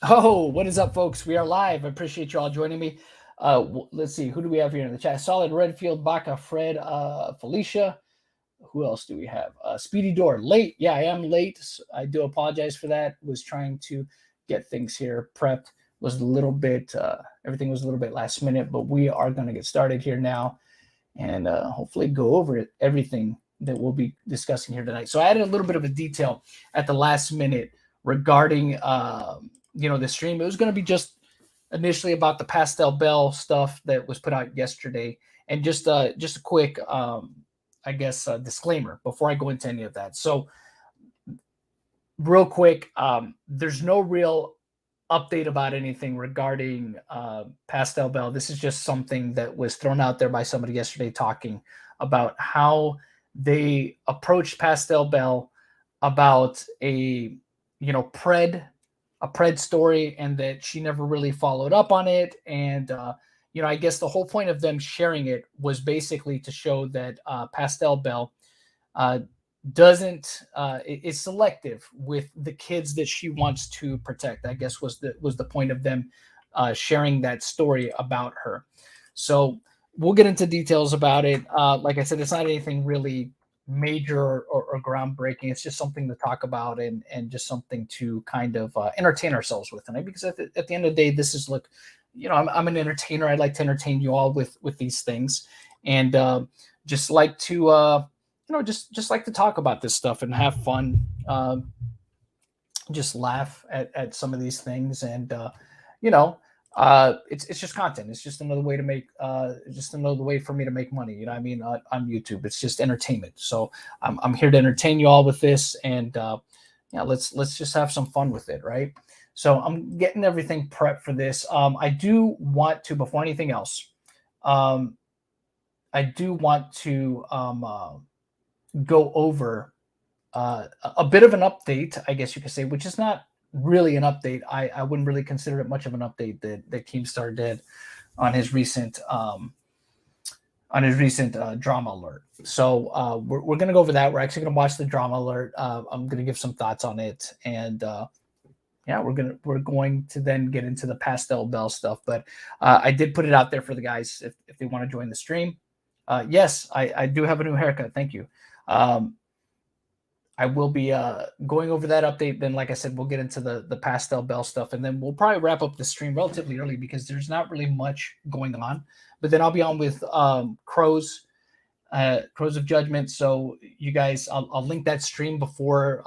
Oh, what is up, folks? We are live. I appreciate you all joining me. Let's see, who do we have here in the chat? Solid Redfield, Baca, Fred, Felicia. Who else do we have? Speedy Door, late. Yeah, I am late. I do apologize for that. Was trying to get things here prepped. Was a little bit, everything was a little bit last minute, but we are going to get started here now and hopefully go over everything that we'll be discussing here tonight. So I added a little bit of a detail at the last minute regarding the stream. It was going to be just initially about the Pastel Belle stuff that was put out yesterday, and just a quick disclaimer before I go into any of that. So real quick, there's no real update about anything regarding Pastel Belle. This is just something that was thrown out there by somebody yesterday talking about how they approached Pastel Belle about a pred story, and that she never really followed up on it. And I guess the whole point of them sharing it was basically to show that Pastel Belle doesn't is selective with the kids that she wants to protect. I guess was the point of them sharing that story about her. So we'll get into details about it. Like I said, it's not anything really major or groundbreaking. It's just something to talk about, and just something to kind of entertain ourselves with tonight. Because at the end of the day, this is, look, I'm an entertainer. I'd like to entertain you all with these things, and just like to just like to talk about this stuff and have fun, just laugh at some of these things. And it's just content. It's just another way to make just another way for me to make money, you know what I mean, on YouTube. It's just entertainment. So I'm here to entertain you all with this, and let's just have some fun with it, right? So I'm getting everything prepped for this. I do want to, before anything else, I do want to go over a bit of an update, I guess you could say, which is not really an update. I wouldn't really consider it much of an update that Keemstar did on his recent drama alert. So we're going to go over that. We're actually going to watch the drama alert. I'm going to give some thoughts on it, and we're going to then get into the Pastel Belle stuff. But I did put it out there for the guys if they want to join the stream. Yes, I do have a new haircut. Thank you. I will be going over that update. Then, like I said, we'll get into the Pastel Belle stuff, and then we'll probably wrap up the stream relatively early because there's not really much going on. But then I'll be on with Crows of Judgment. So you guys, I'll link that stream before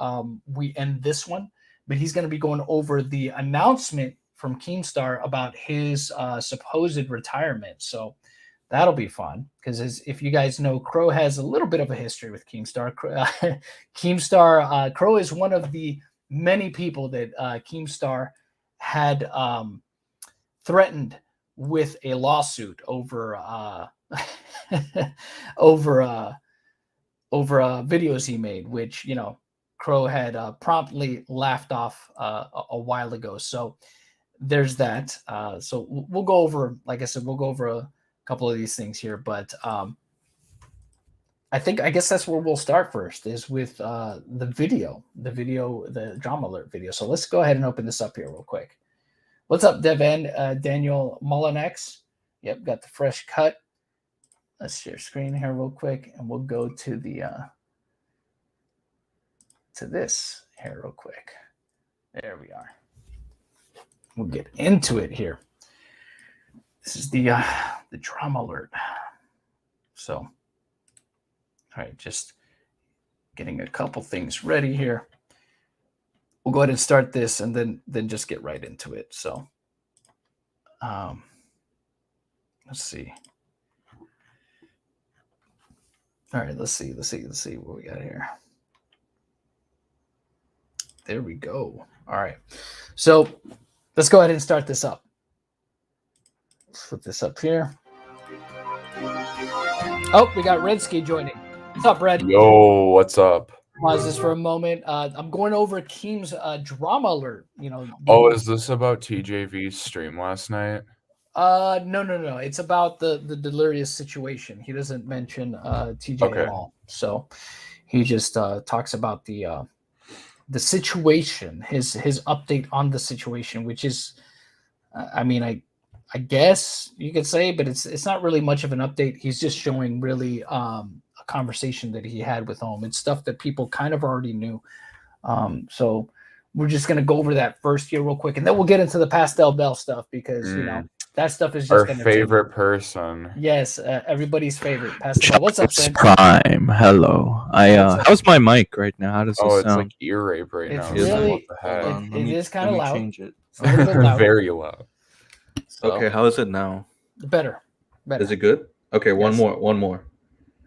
we end this one. But he's going to be going over the announcement from Keemstar about his supposed retirement. So that'll be fun, because if you guys know, Crow has a little bit of a history with Keemstar. Crow is one of the many people that Keemstar had threatened with a lawsuit over over videos he made, which Crow had promptly laughed off a while ago. So there's that. So we'll go over, like I said, we'll go over a couple of these things here, but I guess that's where we'll start first, is with the drama alert video. So let's go ahead and open this up here real quick. What's up, Devan? Daniel Mullinex. Yep, got the fresh cut. Let's share screen here real quick, and we'll go to the to this here real quick. There we are. We'll get into it here. This is the drama alert. So, all right, just getting a couple things ready here. We'll go ahead and start this, and then just get right into it. So, let's see. All right, let's see what we got here. There we go. All right, so let's go ahead and start this up. Let's put this up here. Oh, we got Redski joining. What's up, Red? Yo, what's up? Pause this for a moment. I'm going over Keem's drama alert. Oh, is this about TJV's stream last night? No. It's about the Delirious situation. He doesn't mention TJ at all. So he just talks about the the situation, his update on the situation, which is, I mean, I guess you could say, but it's not really much of an update. He's just showing really a conversation that he had with Ohm. It's stuff that people kind of already knew. So we're just gonna go over that first here real quick, and then we'll get into the Pastel Belle stuff because you know that stuff is just our favorite person. Yes, everybody's favorite. Pastel Belle. What's up, Sam? Prime. Hello. How's my mic right now? How does it it's sound? like ear rape right It's now. really- What the heck? It is kind of loud. Change it. It's a little bit loud. Very loud. So, Okay, how is it now? Better. Is it good? Okay, one Yes. more. All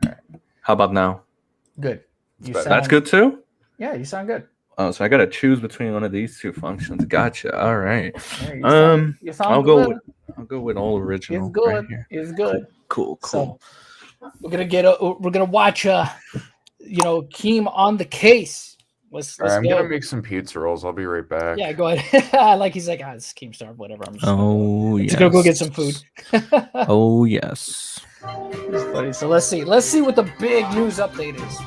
right. How about now? Good. That's good too? Yeah, you sound good. Oh, so I gotta choose between one of these two functions. Gotcha. All right. Yeah, you sound I'll good. go with all original. It's good. Right here. It's good. Cool. So we're gonna watch Keem on the case. Let's I'm go. gonna make some pizza rolls. I'll be right back. Yeah, go ahead. Like he's like, it's Keemstar, whatever. I'm just gonna go get some food. Oh yes. It's funny. So let's see what the big news update is.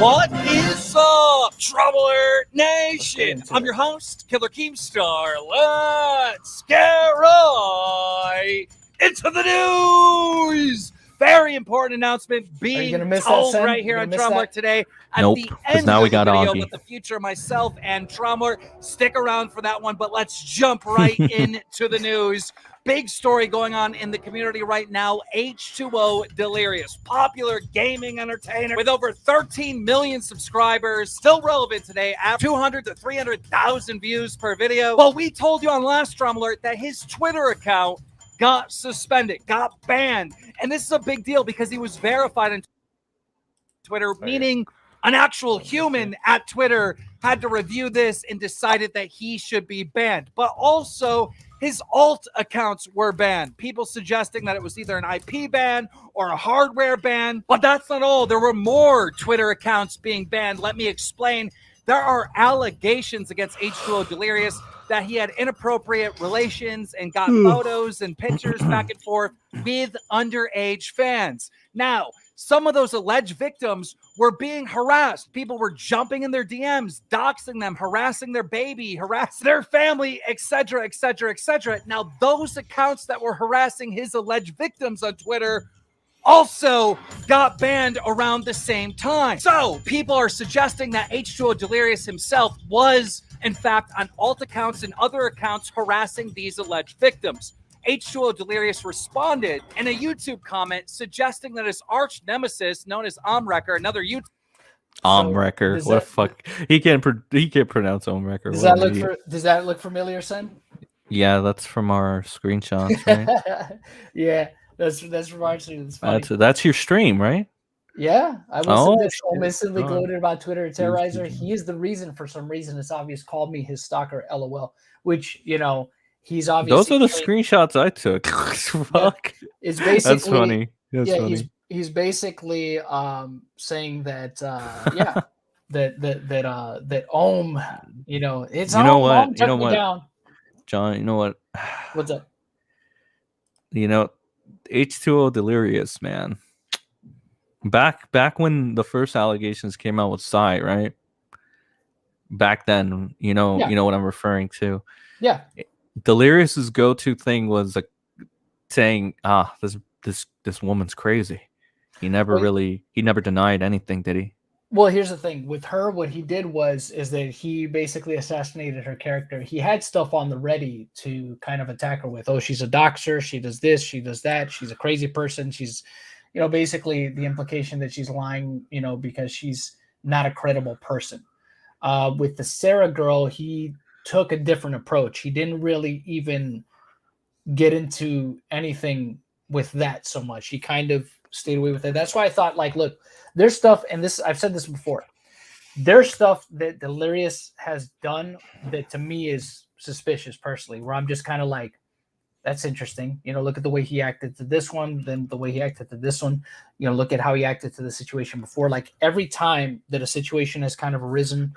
What is up, Troubler Nation? into I'm it. your host, Killer Keemstar. Let's get right into the news. Very important announcement being gonna miss that, told Sam? right here You on gonna miss Troubler that? today. At Nope, the 'cause end now of we the got video Augie. with the future of myself and Troubler. Stick around for that one, but let's jump right into the news. Big story going on in the community right now. H2O Delirious, popular gaming entertainer with over 13 million subscribers, still relevant today, at 200 to 300,000 views per video. Well, we told you on last Troubler that his Twitter account got suspended, got banned. And this is a big deal because he was verified on Twitter, meaning an actual human at Twitter had to review this and decided that he should be banned. But also, his alt accounts were banned. People suggesting that it was either an IP ban or a hardware ban. But that's not all. There were more Twitter accounts being banned. Let me explain. There are allegations against H2O Delirious that he had inappropriate relations and got photos and pictures back and forth with underage fans. Now, some of those alleged victims were being harassed. People were jumping in their DMs, doxing them, harassing their baby, harassing their family, etc., etc., etc. Now, those accounts that were harassing his alleged victims on Twitter also got banned around the same time. So people are suggesting that H2O Delirious himself was, in fact, on alt accounts and other accounts harassing these alleged victims. H2O Delirious responded in a YouTube comment suggesting that his arch nemesis, known as Omrecker, another YouTube Omrecker. does What a that- fuck. He can't pronounce Omrecker. Does What that an idiot. does that look familiar, son? Yeah, that's from our screenshots, right? Yeah, that's from actually. That's funny. That's your stream, right? Yeah, I was Oh, this shit. instantly Oh. gloated about Twitter Terrorizer. Easy. He is the reason, for some reason, it's obvious, called me his stalker, LOL. Which he's obviously. Those are the screenshots I took. Fuck. It's basically That's funny. That's yeah, funny. he's basically saying that that Ohm, it's You know Ohm, what? Ohm You took know me what? down. John, you know what? What's up? H2O Delirious, man. Back when the first allegations came out with Psy, right? Back then, you know what I'm referring to. Yeah. Delirious's go-to thing was saying, this woman's crazy. He never denied anything, did he? Well, here's the thing with her. What he did is that he basically assassinated her character. He had stuff on the ready to kind of attack her with. Oh, she's a doxer. She does this. She does that. She's a crazy person. She's, basically the implication that she's lying, because she's not a credible person. With the Sarah girl, he took a different approach. He didn't really even get into anything with that so much. He kind of stayed away with it. That's why I thought, look, there's stuff, and this I've said this before. There's stuff that Delirious has done that to me is suspicious personally, where I'm just kind of like, that's interesting. Look at the way he acted to this one, then the way he acted to this one. Look at how he acted to the situation before. Like every time that a situation has kind of arisen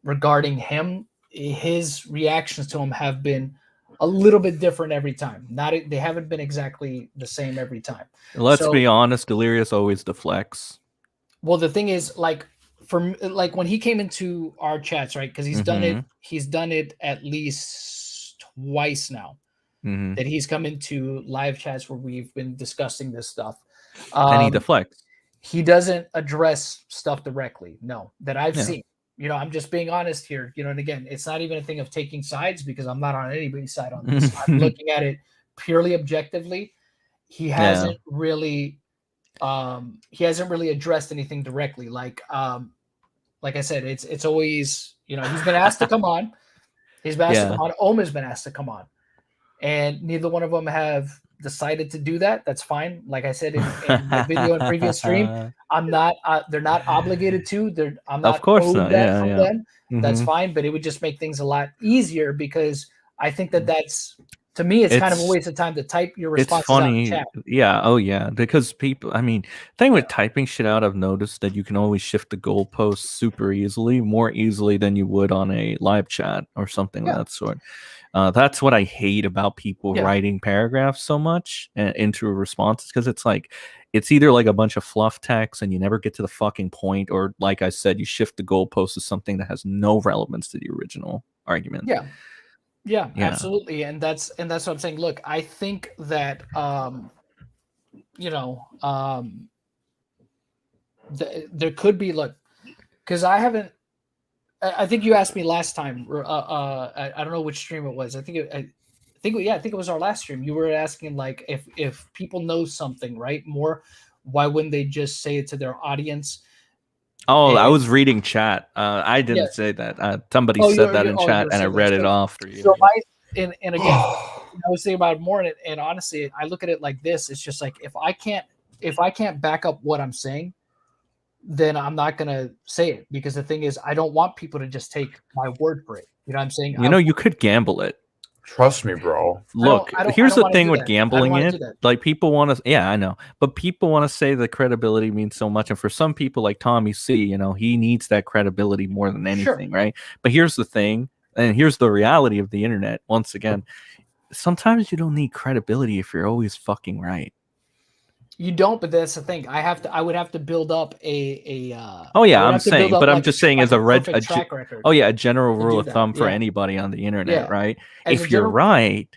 regarding him, his reactions to him have been a little bit different every time. They haven't been exactly the same every time. Let's be honest, Delirious always deflects. Well, the thing is, from like when he came into our chats, right? Because he's done it at least twice now. That he's come into live chats where we've been discussing this stuff. And he deflects. He doesn't address stuff directly. No, that I've seen. You know, I'm just being honest here. You know, and again, it's not even a thing of taking sides because I'm not on anybody's side on this. I'm looking at it purely objectively. He hasn't really addressed anything directly. Like I said, it's always, you know, he's been asked to come on. He's been asked to come on. Oma's been asked to come on. And neither one of them have decided to do that. That's fine. Like I said in the video and previous stream, I'm not. They're not obligated to. I'm not. Of course owed not. that from them. That's fine. But it would just make things a lot easier because I think that's, to me, it's kind of a waste of time to type your responses out in chat. Yeah. Oh yeah. Because people. I mean, thing with typing shit out, I've noticed that you can always shift the goalposts super easily, more easily than you would on a live chat or something of that sort. That's what I hate about people writing paragraphs so much into responses, because it's like it's either like a bunch of fluff text and you never get to the fucking point, or like I said, you shift the goalpost to something that has no relevance to the original argument. Yeah, absolutely. And that's what I'm saying. Look, I think that there could be, look, because I think you asked me last time. I don't know which stream it was. I think it was our last stream. You were asking like if people know something, right? More, why wouldn't they just say it to their audience? Oh, I was reading chat. I didn't say that. Somebody said that in chat, and I read it off for you. So and again, I was thinking about it more, and honestly, I look at it like this. It's just like if I can't back up what I'm saying, then I'm not going to say it, because the thing is, I don't want people to just take my word for it. You know what I'm saying? You could gamble it. Trust me, bro. Look, here's the thing with gambling it. Like, people want to, I know, but people want to say the credibility means so much. And for some people like Tommy C, you know, he needs that credibility more than anything, right? But here's the thing, and here's the reality of the internet. Once again, sometimes you don't need credibility if you're always fucking right. You don't, but that's the thing. I would have to build up a I'm saying, but I'm just saying as a track record. A general rule of thumb for anybody on the internet, right? If you're right,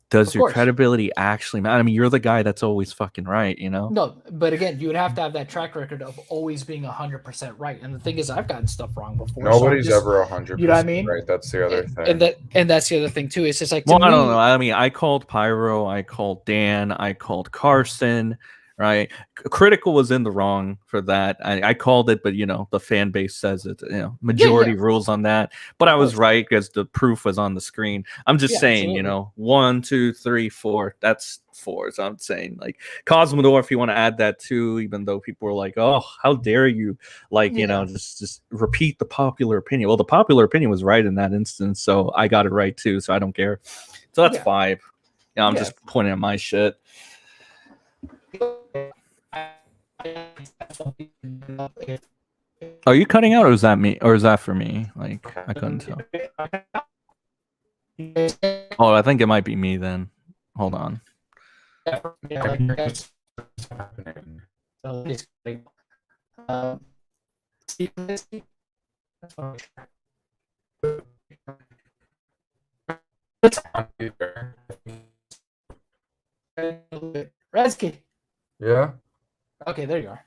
does your credibility actually matter? I mean, you're the guy that's always fucking right, you know? No, but again, you would have to have that track record of always being 100% right. And the thing is, I've gotten stuff wrong before. Nobody's ever 100%. You know what I mean? Right. That's the other thing. And that's the other thing too. It's just like, I don't know. I mean, I called Pyro, I called Dan, I called Carson. Right, Critical was in the wrong for that. I called it, but you know, the fan base says it. You know, majority rules on that. But I was right because the proof was on the screen. I'm just saying, you know, 1, 2, 3, 4. That's 4. So I'm saying, like, Cosmodor, if you want to add that too, even though people were like, "Oh, how dare you!" Like, you know, just repeat the popular opinion. Well, the popular opinion was right in that instance, so I got it right too. So I don't care. So that's 5. You know, I'm just pointing at my shit. Are you cutting out, or is that me, or is that for me? Like, I couldn't tell. Oh, I think it might be me then. Hold on. Redsky. Yeah. Okay, there you are.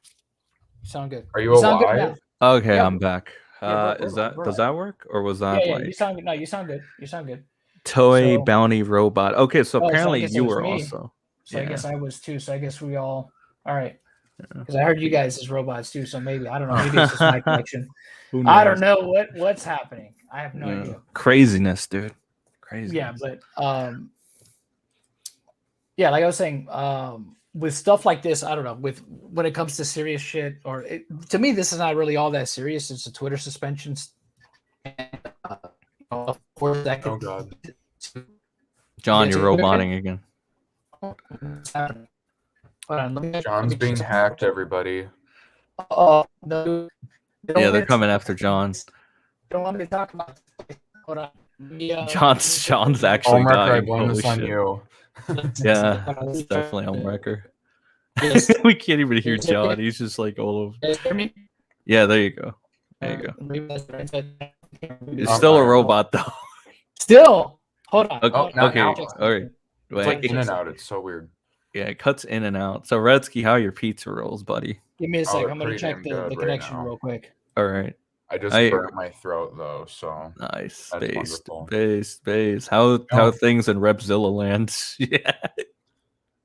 You sound good. Are you alive? Okay, I'm back. Does that work, or was that like? You sound good. No, you sound good. You sound good. Toy Bounty Robot. Okay, so apparently you were also. So I guess I was too. So I guess we all right. Because I heard you guys as robots too. So maybe I don't know. Maybe it's just my connection. I don't know what's happening. I have no idea. Craziness, dude. Crazy. Yeah, but like I was saying, with stuff like this, I don't know. When it comes to serious shit, to me, this is not really all that serious. It's a Twitter suspension. And, of course, that could. Oh God. John, you're roboting again. What's happening? Hold on, John's being hacked, everybody. Oh no! Yeah, they're coming after John. Don't want me to talk about it. Hold on. John's actually dying. I blame this on you. Yeah, it's definitely on record. We can't even hear John. He's just like all over. Hear me? Yeah, there you go. There you go. Maybe that's what I said. You're still a robot though. Still. Hold on. Okay. hold on. Okay. now. All right. It's Wait. like in and out. It's so weird. Yeah, it cuts in and out. So Redsky, how are your pizza rolls, buddy? Give me a Oh, sec. they're I'm gonna pretty check damn the good right connection now. real quick. All right. I just I- burnt my throat though, so Nice. That's Based. wonderful. Based. How Oh. things in Repzilla land? Yeah.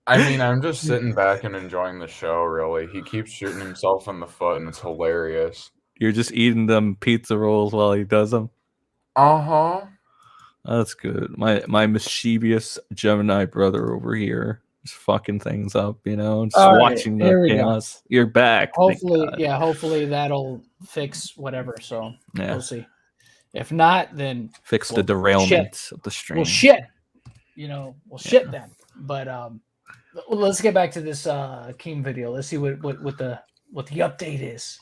I mean, I'm just sitting back and enjoying the show. Really, he keeps shooting himself in the foot, and it's hilarious. You're just eating them pizza rolls while he does them. Uh-huh. That's good. My mischievous Gemini brother over here is fucking things up, just All right, watching here the we go. chaos. You're back. thank Hopefully, God. yeah. Hopefully that'll fix whatever. So Yeah. we'll see. If not, then Fix the well, derailment of the stream. well, shit. We'll shit then. But let's get back to this Keem video. Let's see what the update is.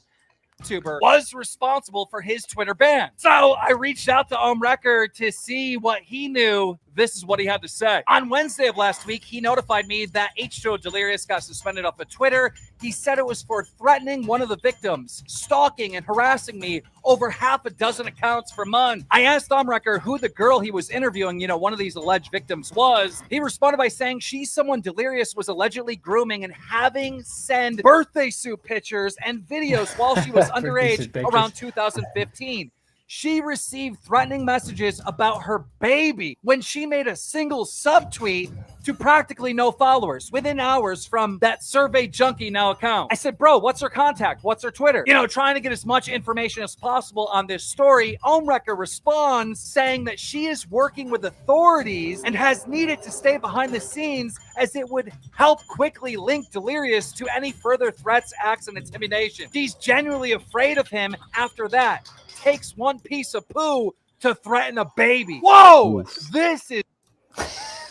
YouTuber was responsible for his Twitter ban. So I reached out to Wrecker to see what he knew. This is what he had to say. On Wednesday of last week, he notified me that H2O Delirious got suspended off of Twitter. He said it was for threatening one of the victims, stalking and harassing me over half a dozen accounts for months. I asked Wrecker who the girl he was interviewing, one of these alleged victims was. He responded by saying she's someone Delirious was allegedly grooming and having send birthday suit pictures and videos while she was Birthday suit underage pictures. around 2015. She received threatening messages about her baby when she made a single subtweet to practically no followers within hours from that Survey Junkie Now account. I said, bro, what's her contact? What's her Twitter? Trying to get as much information as possible on this story. Wrecker responds saying that she is working with authorities and has needed to stay behind the scenes as it would help quickly link Delirious to any further threats, acts, and intimidation. She's genuinely afraid of him after that. Takes one piece of poo to threaten a baby. Whoa! Oof. This is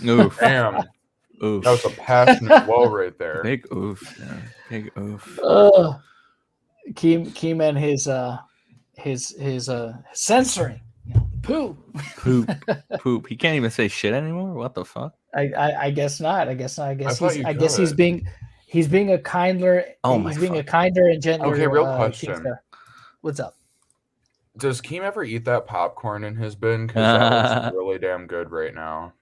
Oof. Damn, Oof. that was a passionate whoa right there. Big oof. Yeah. Big oof. Keem and his censoring. Poo. Poop. He can't even say shit anymore. What the fuck? I guess not. I guess thought you he's could. being a kinder. Oh my he's being a fuck. kinder and gentler. Okay, real question. Keemstar. What's up? Does Keem ever eat that popcorn in his bin? Because that looks really damn good right now.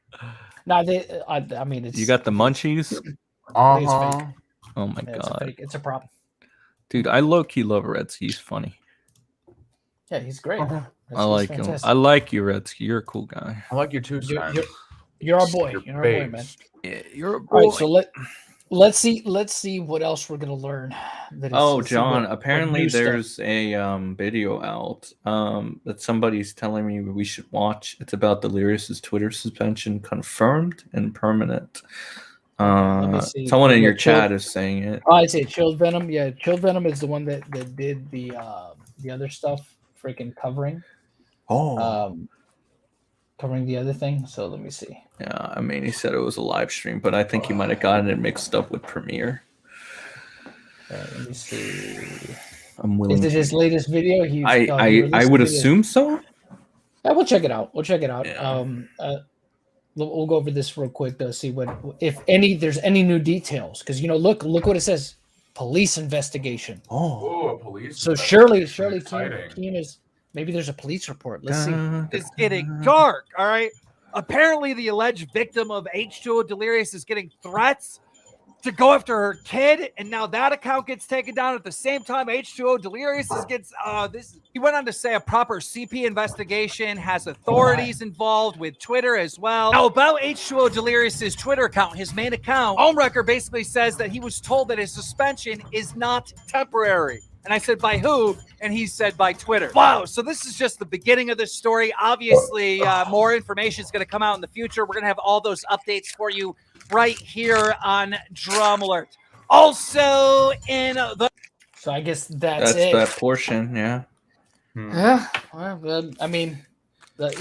No, I mean, it's You got the munchies? Uh-huh. Oh my yeah, it's a god. fake. It's a prop. Dude, I low-key love Reds. He's funny. Yeah, he's great. Uh-huh. I like him. I like you, Redsky. You're a cool guy. I like you too, Simon. You're our boy. You're You're our boy, man. based. Yeah, you're a All right, so let's see what else we're gonna learn. John, apparently new stuff. there's a video out that somebody's telling me we should watch. It's about Delirious's Twitter suspension confirmed and permanent. Let me see. Someone in your Chilled- chat is saying it. Oh, I say Chilled Venom. Yeah, Chilled Venom is the one that did the other stuff, freaking covering. Covering the other thing. So let me see. Yeah, I mean, he said it was a live stream, but I think he might have gotten it mixed up with Premiere. Let me see. I'm willing. Is it his latest video? I would assume so. Yeah, we'll check it out. Yeah. We'll go over this real quick to see what, if any, there's any new details. Because look what it says: police investigation. Oh, a police. So surely Exciting. Keem is, maybe there's a police report. Let's see. It's getting dark, all right? Apparently, the alleged victim of H2O Delirious is getting threats to go after her kid, and now that account gets taken down at the same time. H2O Delirious gets this. He went on to say a proper CP investigation has authorities involved with Twitter as well. Now about H2O Delirious's Twitter account, his main account, Wrecker basically says that he was told that his suspension is not temporary. And I said, by who? And he said, by Twitter. Wow. So this is just the beginning of this story. Obviously, more information is going to come out in the future. We're going to have all those updates for you right here on Drum Alert. Also in the... So I guess that's That's it. that portion, yeah. Yeah. Well, I mean,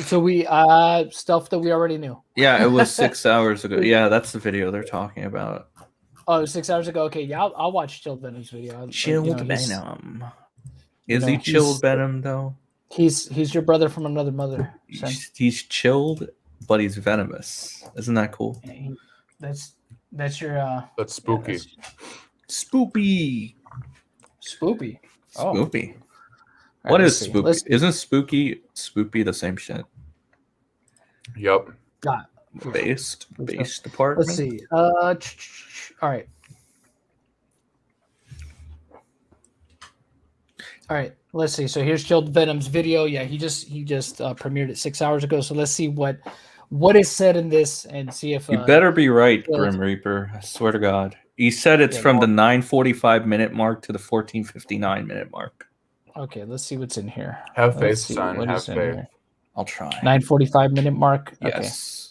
so we stuff that we already knew. Yeah, it was 6 hours ago. Yeah, that's the video they're talking about. Oh, 6 hours ago. Okay, yeah, I'll watch Chilled Venom's video. Chilled he's- Venom. Is know, he he's- chilled Venom though? He's your brother from another mother. son. He's chilled, but he's venomous. Isn't that cool? That's your That's spooky. Spoopy. spoopy. Oh. Spoopy. What let's is see. spooky? Let's- Isn't spoopy the same shit? Yep. Yeah. Based Let's department. see. All right. All right. Let's see. So here's Chilled Venom's video. Yeah, he just premiered it 6 hours ago. So let's see what is said in this and see if You better be right, Chilled- Grim Reaper. I swear to God. He said it's Yeah, from no. the 9:45-minute mark to the 14:59-minute mark. Okay, let's see what's in here. Have Let's faith, see son. what Have is in faith. here. I'll try. 9:45-minute mark. Okay. Yes.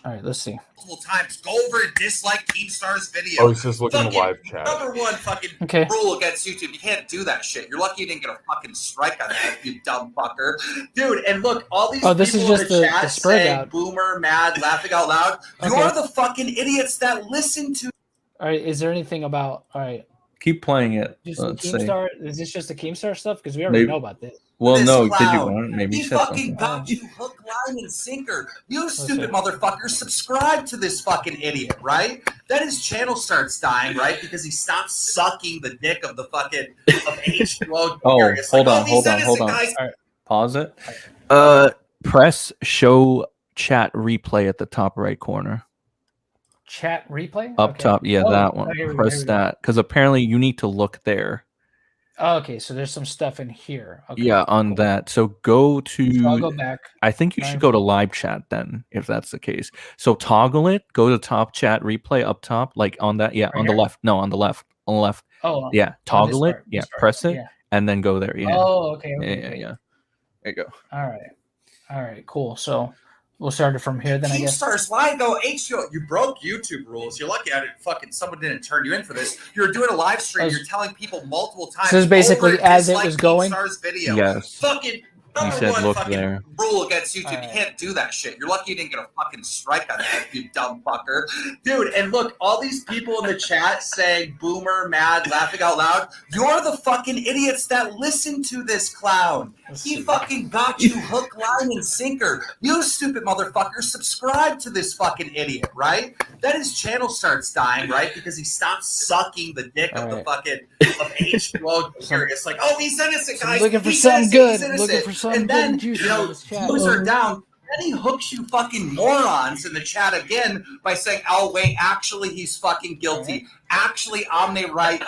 All right, let's see. Multiple times. Go over and dislike Keemstar's video. Oh, he's just looking at Fucking live chat. Number one fucking Okay. rule against YouTube. You can't do that shit. You're lucky you didn't get a fucking strike on that, you dumb fucker. Dude, and look, all these Oh, this is people just in the the chat spread saying out. boomer, mad, laughing out loud. Okay. You're the fucking idiots that listen to All right, is there anything about Keep playing it. just Let's see. Keemstar? Is this just the Keemstar stuff? Because we already Maybe- know about this. Well, this no. clown. Did you want? Maybe He you said fucking something. got you hook, line, and sinker. You stupid Listen. motherfucker. Subscribe to this fucking idiot, right? Then his channel starts dying, right? Because he stopped sucking the dick of the fucking of H2O. Oh, It's hold on, these hold on, innocent hold on. guys- Pause it. Press show chat replay at the top right corner. Chat replay? Up Okay. top. Yeah, Oh, that one. here we go, Press here we go. that. Because apparently you need to look there. Oh, okay, so there's some stuff in here. Okay, Yeah, on cool. that. So go to. So I'll go back. I think you should go to live chat then, if that's the case. So toggle it. Go to top chat replay up top, like on that. Yeah, Right on the here? left. No, on the left. On the left. Oh, Yeah, toggle it. part, Yeah, this part. press it, Yeah. and then go there. Yeah. Oh, okay. Yeah, okay, yeah, cool. yeah. There you go. All right, cool. So we'll start it from here then, I guess. Keemstar's lying though. H2O, you broke YouTube rules. You're lucky I didn't fucking someone didn't turn you in for this. You're doing a live stream. As- You're telling people multiple times. So this is basically over and as it dislike was going? Keemstar's video. Yes. Fucking number said one look fucking there. rule against YouTube. Alright. You can't do that shit. You're lucky you didn't get a fucking strike on that, you dumb fucker. Dude, and look, all these people in the chat saying boomer, mad, laughing out loud. You're the fucking idiots that listen to this clown. Let's He see. fucking got you hook, line, and sinker. You stupid motherfucker. Subscribe to this fucking idiot, right? Then his channel starts dying, right? Because he stopped sucking the dick of the Alright. fucking of H2O. It's like, oh, he's innocent, So guys. looking for He's something innocent. good. He's innocent. Looking for something And then, good and juicy you know, in this chat. views are down. Then he hooks you fucking morons in the chat again by saying, oh, wait, actually, he's fucking guilty. Actually, Omni right,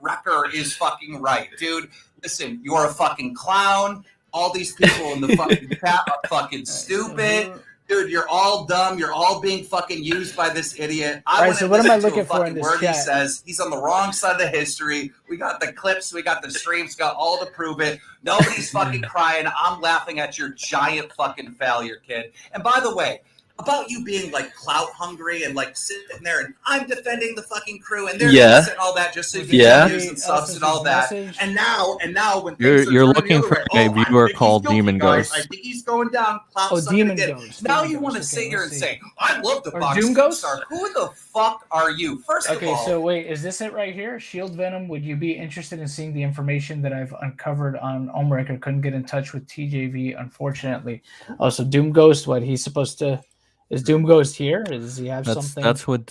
Wrecker is fucking right. Dude, listen, you're a fucking clown. All these people in the fucking chat are fucking stupid. Dude, you're all dumb. You're all being fucking used by this idiot. I All right, wouldn't so what am I listen to looking a for in fucking this word chat? he says. He's on the wrong side of the history. We got the clips. We got the streams. Got all to prove it. Nobody's fucking crying. I'm laughing at your giant fucking failure, kid. And by the way, about you being like clout hungry and like sitting there and I'm defending the fucking crew and they're Yeah. and all that just so you Yeah. can use and subs and all that. And now when You're- things are you're turning looking the other for way, a I viewer think he's called guilty, Demon guys. Ghost. I think he's going down. Clout Oh, sucking Demon again. Ghost. Now Demon you Ghost. want to Okay, sit here let's and see. say, I love the Or box Doom Ghost? Keemstar. Who the fuck are you? First of Okay, all, so wait, is this it right here? Shield Venom, would you be interested in seeing the information that I've uncovered on Omrecker? Couldn't get in touch with TJV, unfortunately. Oh, so Doom Ghost, what he's supposed to is Doom Ghost here? Does he have something? That's what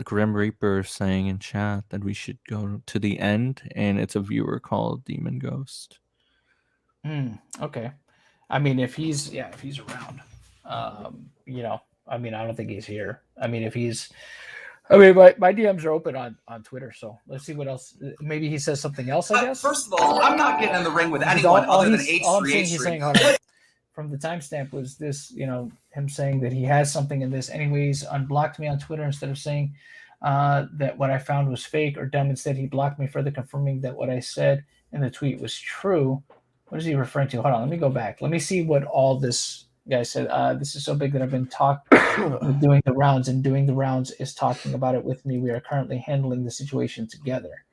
Grim Reaper is saying in chat, that we should go to the end, and it's a viewer called Demon Ghost. Okay. I mean, if he's around, you know, I mean, I don't think he's here. I mean, my DMs are open on Twitter, so let's see what else. Maybe he says something else, I guess. first of all, I'm not getting in the ring with Because anyone all other than he's- all I'm H3 seeing he's H3. saying, hold on, from the timestamp was this, you know, him saying that he has something in this. Anyways, unblocked me on Twitter instead of saying that what I found was fake or dumb. Instead, he blocked me, further confirming that what I said in the tweet was true. What is he referring to? Hold on, let me go back. Let me see what all this guy said. This is so big that I've been doing the rounds, and doing the rounds is talking about it with me. We are currently handling the situation together.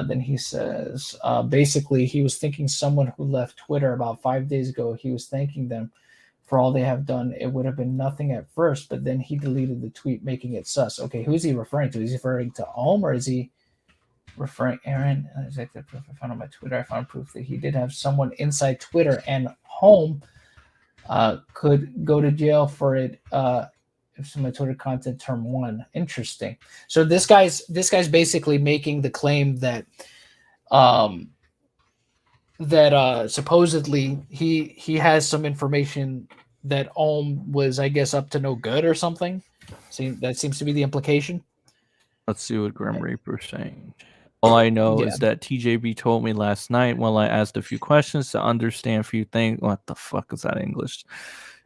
Then he says, basically, he was thanking someone who left Twitter about 5 days ago. He was thanking them for all they have done. It would have been nothing at first, but then he deleted the tweet, making it sus. Okay, who's he referring to? Is he referring to Ohm, or is he referring Aaron? Exactly proof I found on my Twitter. I found proof that he did have someone inside Twitter, and Home could go to jail for it. If some of my Twitter content term 1. Interesting. So this guy's basically making the claim that that supposedly he has some information that Ohm was, I guess, up to no good or something. See, that seems to be the implication. Let's see what Grim Reaper's saying. All I know is that TJB told me last night while I asked a few questions to understand a few things. What the fuck is that English?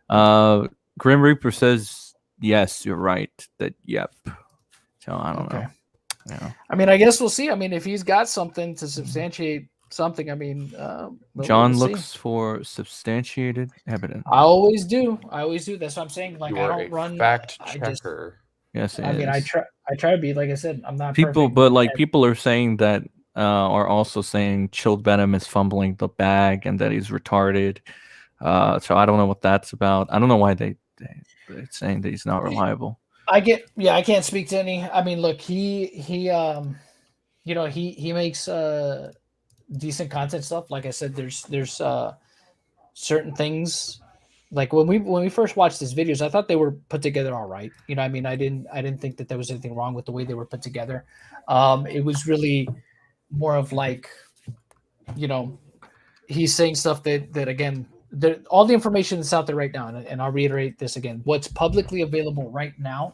Grim Reaper says, yes, you're right. That, yep. So I don't know. Yeah. I mean, I guess we'll see. I mean, if he's got something to substantiate something, I mean, John we'll looks see. for substantiated evidence. I always do. That's what I'm saying. Like, You I are don't a run. fact I just, checker. Yes, I mean, I try to be, like I said, I'm not people, perfect, but like people are saying that are also saying Chilled Venom is fumbling the bag and that he's retarded. So I don't know what that's about. I don't know why they're saying that he's not reliable. I can't speak to any. I mean, look, he makes decent content stuff. Like I said, there's certain things. Like when we first watched his videos, I thought they were put together all right. You know, I mean, I didn't think that there was anything wrong with the way they were put together. It was really more of like, he's saying stuff that again, all the information that's out there right now, and I'll reiterate this again: what's publicly available right now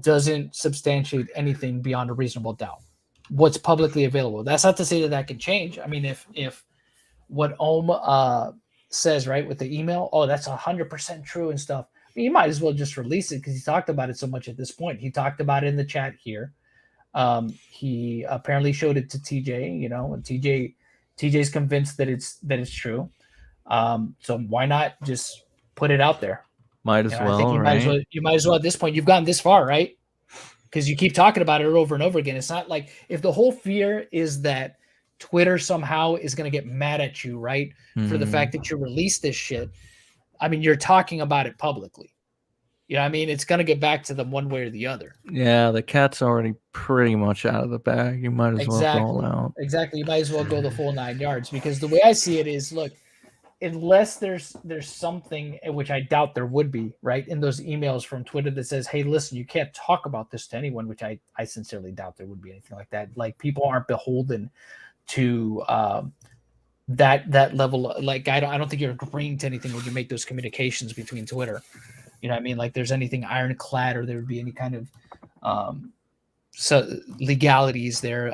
doesn't substantiate anything beyond a reasonable doubt. What's publicly available. That's not to say that can change. I mean, if what Ohm says, right, with the email, oh, that's 100% true and stuff, I mean, you might as well just release it because he talked about it so much at this point. He talked about it in the chat here. He apparently showed it to TJ, and TJ's convinced that it's true. So why not just put it out there? Might as well, I think right? you might as well at this point. You've gotten this far, right? Because you keep talking about it over and over again. It's not like if the whole fear is that Twitter somehow is going to get mad at you, right, for the fact that you released this shit. I mean, you're talking about it publicly. You know what I mean? It's going to get back to them one way or the other. Yeah, the cat's already pretty much out of the bag. You might as well go all out. Exactly. You might as well go the full 9 yards because the way I see it is, look, unless there's something, which I doubt there would be, right, in those emails from Twitter that says, hey, listen, you can't talk about this to anyone, which I sincerely doubt there would be anything like that. Like, people aren't beholden to that level. Like, I don't think you're agreeing to anything when you make those communications between Twitter. You know what I mean? Like, there's anything ironclad or there would be any kind of legalities there,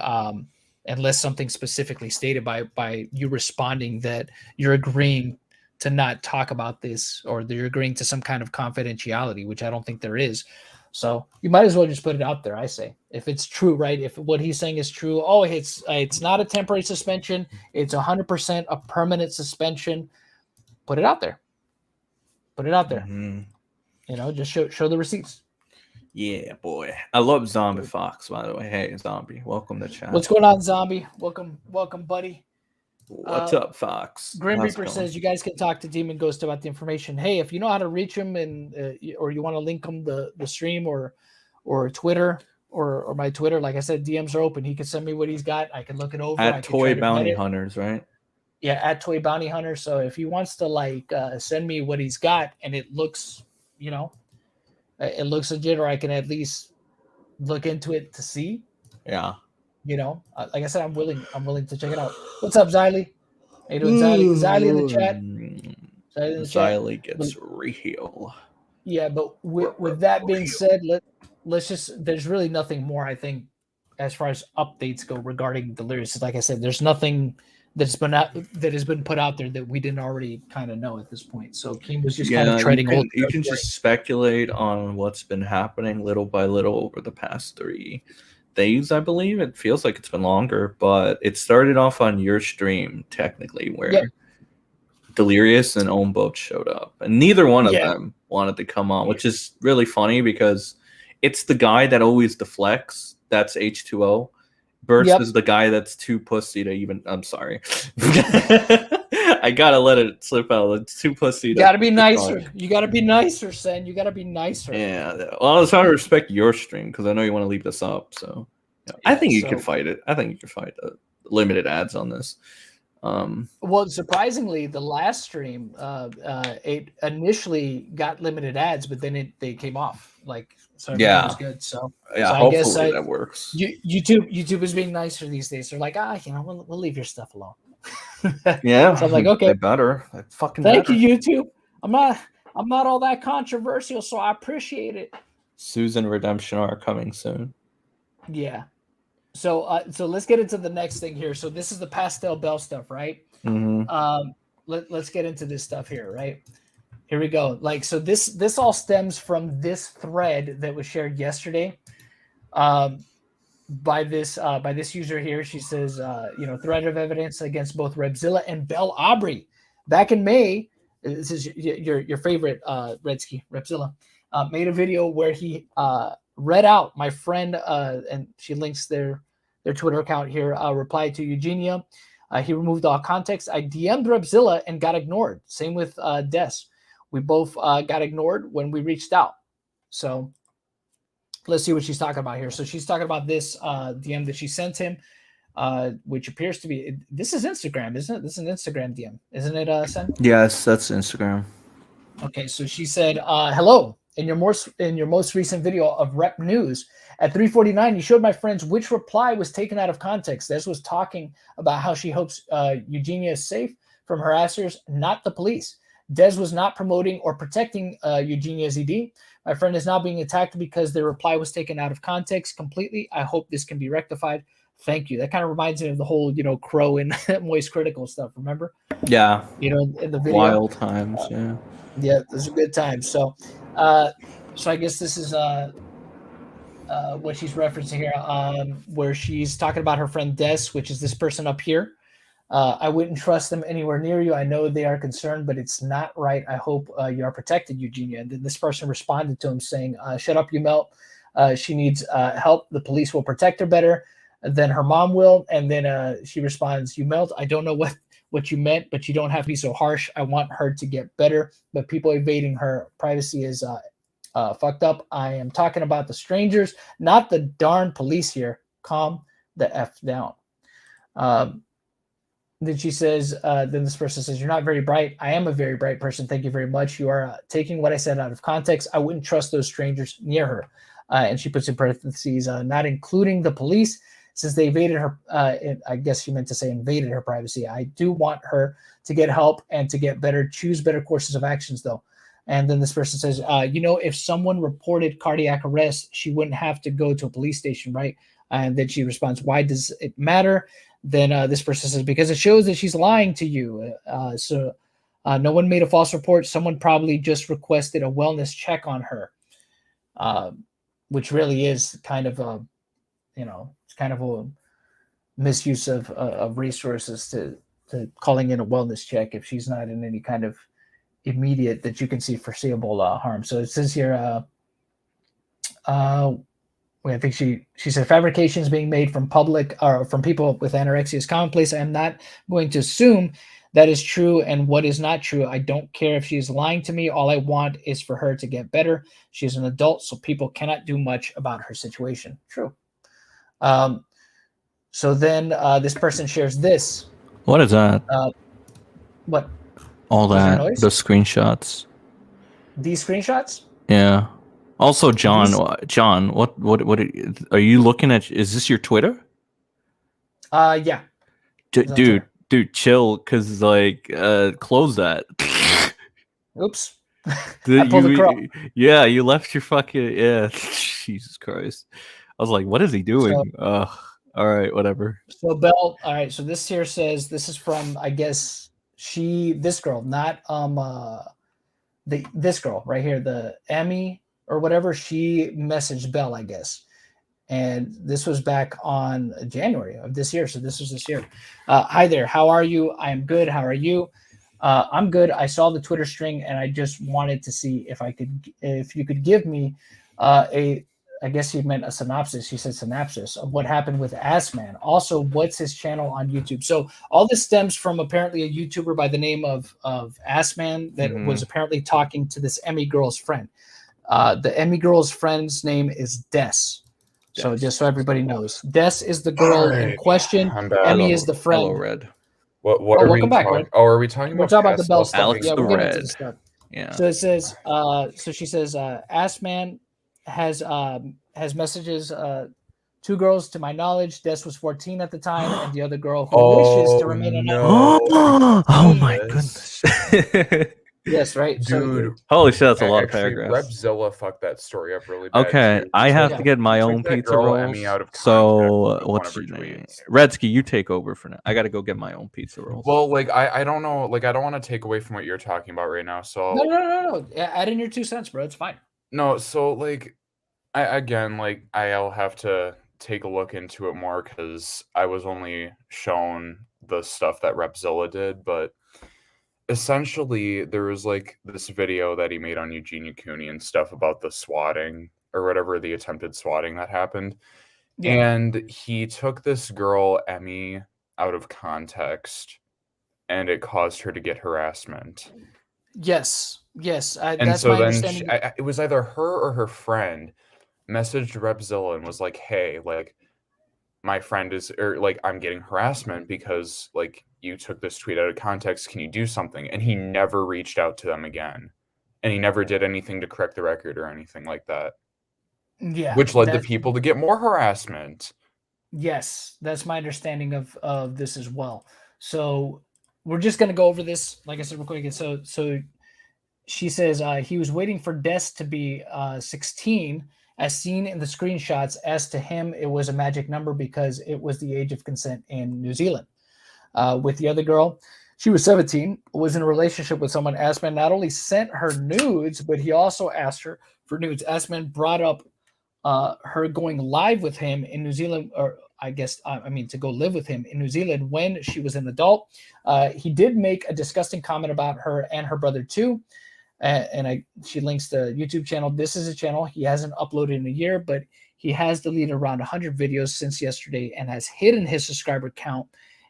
unless something specifically stated by you responding that you're agreeing to not talk about this or that you're agreeing to some kind of confidentiality, which I don't think there is. So you might as well just put it out there, I say. If it's true, right? If what he's saying is true, it's not a temporary suspension. It's 100% a permanent suspension. Put it out there. Put it out there. Mm-hmm. Just show the receipts. Yeah, boy. I love Zombie Fox, by the way. Hey, Zombie. Welcome to chat. What's going on, Zombie? Welcome, buddy. What's up, Fox? Grim Reaper says you guys can talk to Demon Ghost about the information. Hey, if you know how to reach him and or you want to link him the stream or Twitter or my Twitter, like I said, DMs are open. He can send me what he's got. I can look it over. At Toy Bounty Hunters, right? Yeah, at Toy Bounty Hunter. So if he wants to send me what he's got and it looks, it looks legit, or I can at least look into it to see. Yeah. Like I said, I'm willing to check it out. What's up, Xylee? How you doing, Xylee? Xylee in the chat. Xylee gets real. Yeah, but with that being said, let's just. There's really nothing more, I think, as far as updates go regarding Delirious. Like I said, there's nothing that has been put out there that we didn't already kind of know at this point. So Keem was just kind of treading. You can just speculate on what's been happening little by little over the past 3 days, I believe. It feels like it's been longer, but it started off on your stream, technically, where Delirious and Ohm both showed up. And neither one of them wanted to come on, which is really funny because it's the guy that always deflects. That's H2O. Burst is the guy that's too pussy to even... I'm sorry. I gotta let it slip out. It's too pussy. You gotta be nicer. You gotta be nicer, Sen. You gotta be nicer. Yeah. Well, I was trying to respect your stream because I know you want to leave this up. So I think you can fight it. I think you can fight the limited ads on this. Well, surprisingly, the last stream, it initially got limited ads, but then they came off. So it was good. So I guess that works. YouTube is being nicer these days. They're like, we'll leave your stuff alone. Yeah. So I'm like, They okay, better. They fucking thank better. you, YouTube. I'm not all that controversial, so I appreciate it. Susan Redemption are coming soon. Yeah. So so let's get into the next thing here. So this is the Pastel Belle stuff, right? Mm-hmm. Let's get into this stuff here, right? Here we go. Like, so this all stems from this thread that was shared yesterday by this user here. She says, thread of evidence against both Rebzilla and Belle Aubrey. Back in May, this is your favorite Redsky, Rebzilla, made a video where he read out my friend, and she links their Twitter account here, replied to Eugenia. He removed all context. I DM'd Rebzilla and got ignored. Same with Des. We both got ignored when we reached out. So let's see what she's talking about here. So she's talking about this DM that she sent him, which appears to be, this is Instagram, isn't it? This is an Instagram DM, isn't it, Sen? Yes, that's Instagram. Okay, so she said, hello. In your most recent video of Rep News at 3:49, you showed my friends which reply was taken out of context. This was talking about how she hopes Eugenia is safe from harassers, not the police. Des was not promoting or protecting Eugenia's ED. My friend is now being attacked because their reply was taken out of context completely. I hope this can be rectified. Thank you. That kind of reminds me of the whole, Crow and Moist Critical stuff. Remember? Yeah. In the video. Wild times. Yeah. Yeah, those are good times. So I guess this is what she's referencing here, where she's talking about her friend Des, which is this person up here. I wouldn't trust them anywhere near you. I know they are concerned, but it's not right. I hope you are protected, Eugenia. And then this person responded to him saying, shut up, you melt. She needs help. The police will protect her better than her mom will. And then she responds, you melt. I don't know what you meant, but you don't have to be so harsh. I want her to get better, but people evading her privacy is fucked up. I am talking about the strangers, not the darn police here. Calm the F down. Then she says, then this person says, you're not very bright. I am a very bright person. Thank you very much. You are taking what I said out of context. I wouldn't trust those strangers near her. And she puts in parentheses, not including the police, since they evaded her. I guess she meant to say invaded her privacy. I do want her to get help and to get better. Choose better courses of actions, though. And then this person says, if someone reported cardiac arrest, she wouldn't have to go to a police station, right? And then she responds, why does it matter? Then this person says, because it shows that she's lying to you. So no one made a false report. Someone probably just requested a wellness check on her, which really is kind of it's kind of a misuse of resources to calling in a wellness check if she's not in any kind of immediate that you can see foreseeable harm. So it says here, I think she said fabrications being made from public or from people with anorexia is commonplace. I am not going to assume that is true and what is not true. I don't care if she's lying to me. All I want is for her to get better. She's an adult, so people cannot do much about her situation. True. So then this person shares this. What is that? What? All Was there that. noise? The screenshots. These screenshots? Yeah. Also, John, These- what are you looking at? Is this your Twitter? Yeah. It's on Twitter. Dude, chill, cause close that. Oops. Dude, I pulled the crow. Yeah, you left your fucking Jesus Christ. I was like, what is he doing? All right, whatever. So Belle, all right. So this here says this is from, I guess this girl, not this girl right here, the Emmy or whatever. She messaged Belle, I guess, and this was back on January of this year. So this was this year. Hi there, how are you? I am good. How are you? I'm good. I saw the Twitter string and I just wanted to see if you could give me I guess he meant a synopsis. He said synopsis of what happened with Assman. Also, what's his channel on YouTube? So all this stems from apparently a YouTuber by the name of Assman that was apparently talking to this Emmy girl's friend. The Emmy girl's friend's name is Des. So just so everybody knows, Des is the girl in question. Emmy is the friend. Hello, Red. What are we welcome back, talking? Red. Oh, are we talking We're about talking about the Belle stuff. Alex Yeah, the we're getting into Red. the stuff. Yeah. So it says, so she says, Assman has messages 2 girls, to my knowledge. Des was 14 at the time, and the other girl who wishes to remain anonymous. Oh my Yes. goodness. Yes, right. Dude, Holy shit, that's a lot of actually, paragraphs. Repzilla fucked that story up really bad. Okay, too. I have Yeah. to get my He took own that pizza girl rolls. Emmy out of context So with one what's of her your name? tweets. Redsky, you take over for now. I got to go get my own pizza rolls. Well, like I don't know, like I don't want to take away from what you're talking about right now. So No. Add in your 2 cents, bro. It's fine. no, so like I'll have to take a look into it more because I was only shown the stuff that Repzilla did, but essentially there was like this video that he made on Eugene Cooney and stuff about the swatting or whatever, the attempted swatting that happened. Yeah. And he took this girl Emmy out of context and it caused her to get harassment. Yes. And That's so my then understanding. it was either her or her friend messaged Repzilla and was like, hey, like my friend is, or like I'm getting harassment because like you took this tweet out of context. Can you do something? And he never reached out to them again. And he never did anything to correct the record or anything like that. Yeah. Which led the people to get more harassment. Yes, that's my understanding of this as well. So we're just gonna go over this, like I said, real quick. So she says he was waiting for Des to be 16, as seen in the screenshots. As to him, it was a magic number because it was the age of consent in New Zealand. With the other girl, she was 17, was in a relationship with someone. Asman not only sent her nudes, but he also asked her for nudes. Asman brought up her going live with him in New Zealand, or I guess, to go live with him in New Zealand when she was an adult. He did make a disgusting comment about her and her brother too. She links the YouTube channel. This is a channel he hasn't uploaded in a year, but he has deleted around 100 videos since yesterday and has hidden his subscriber count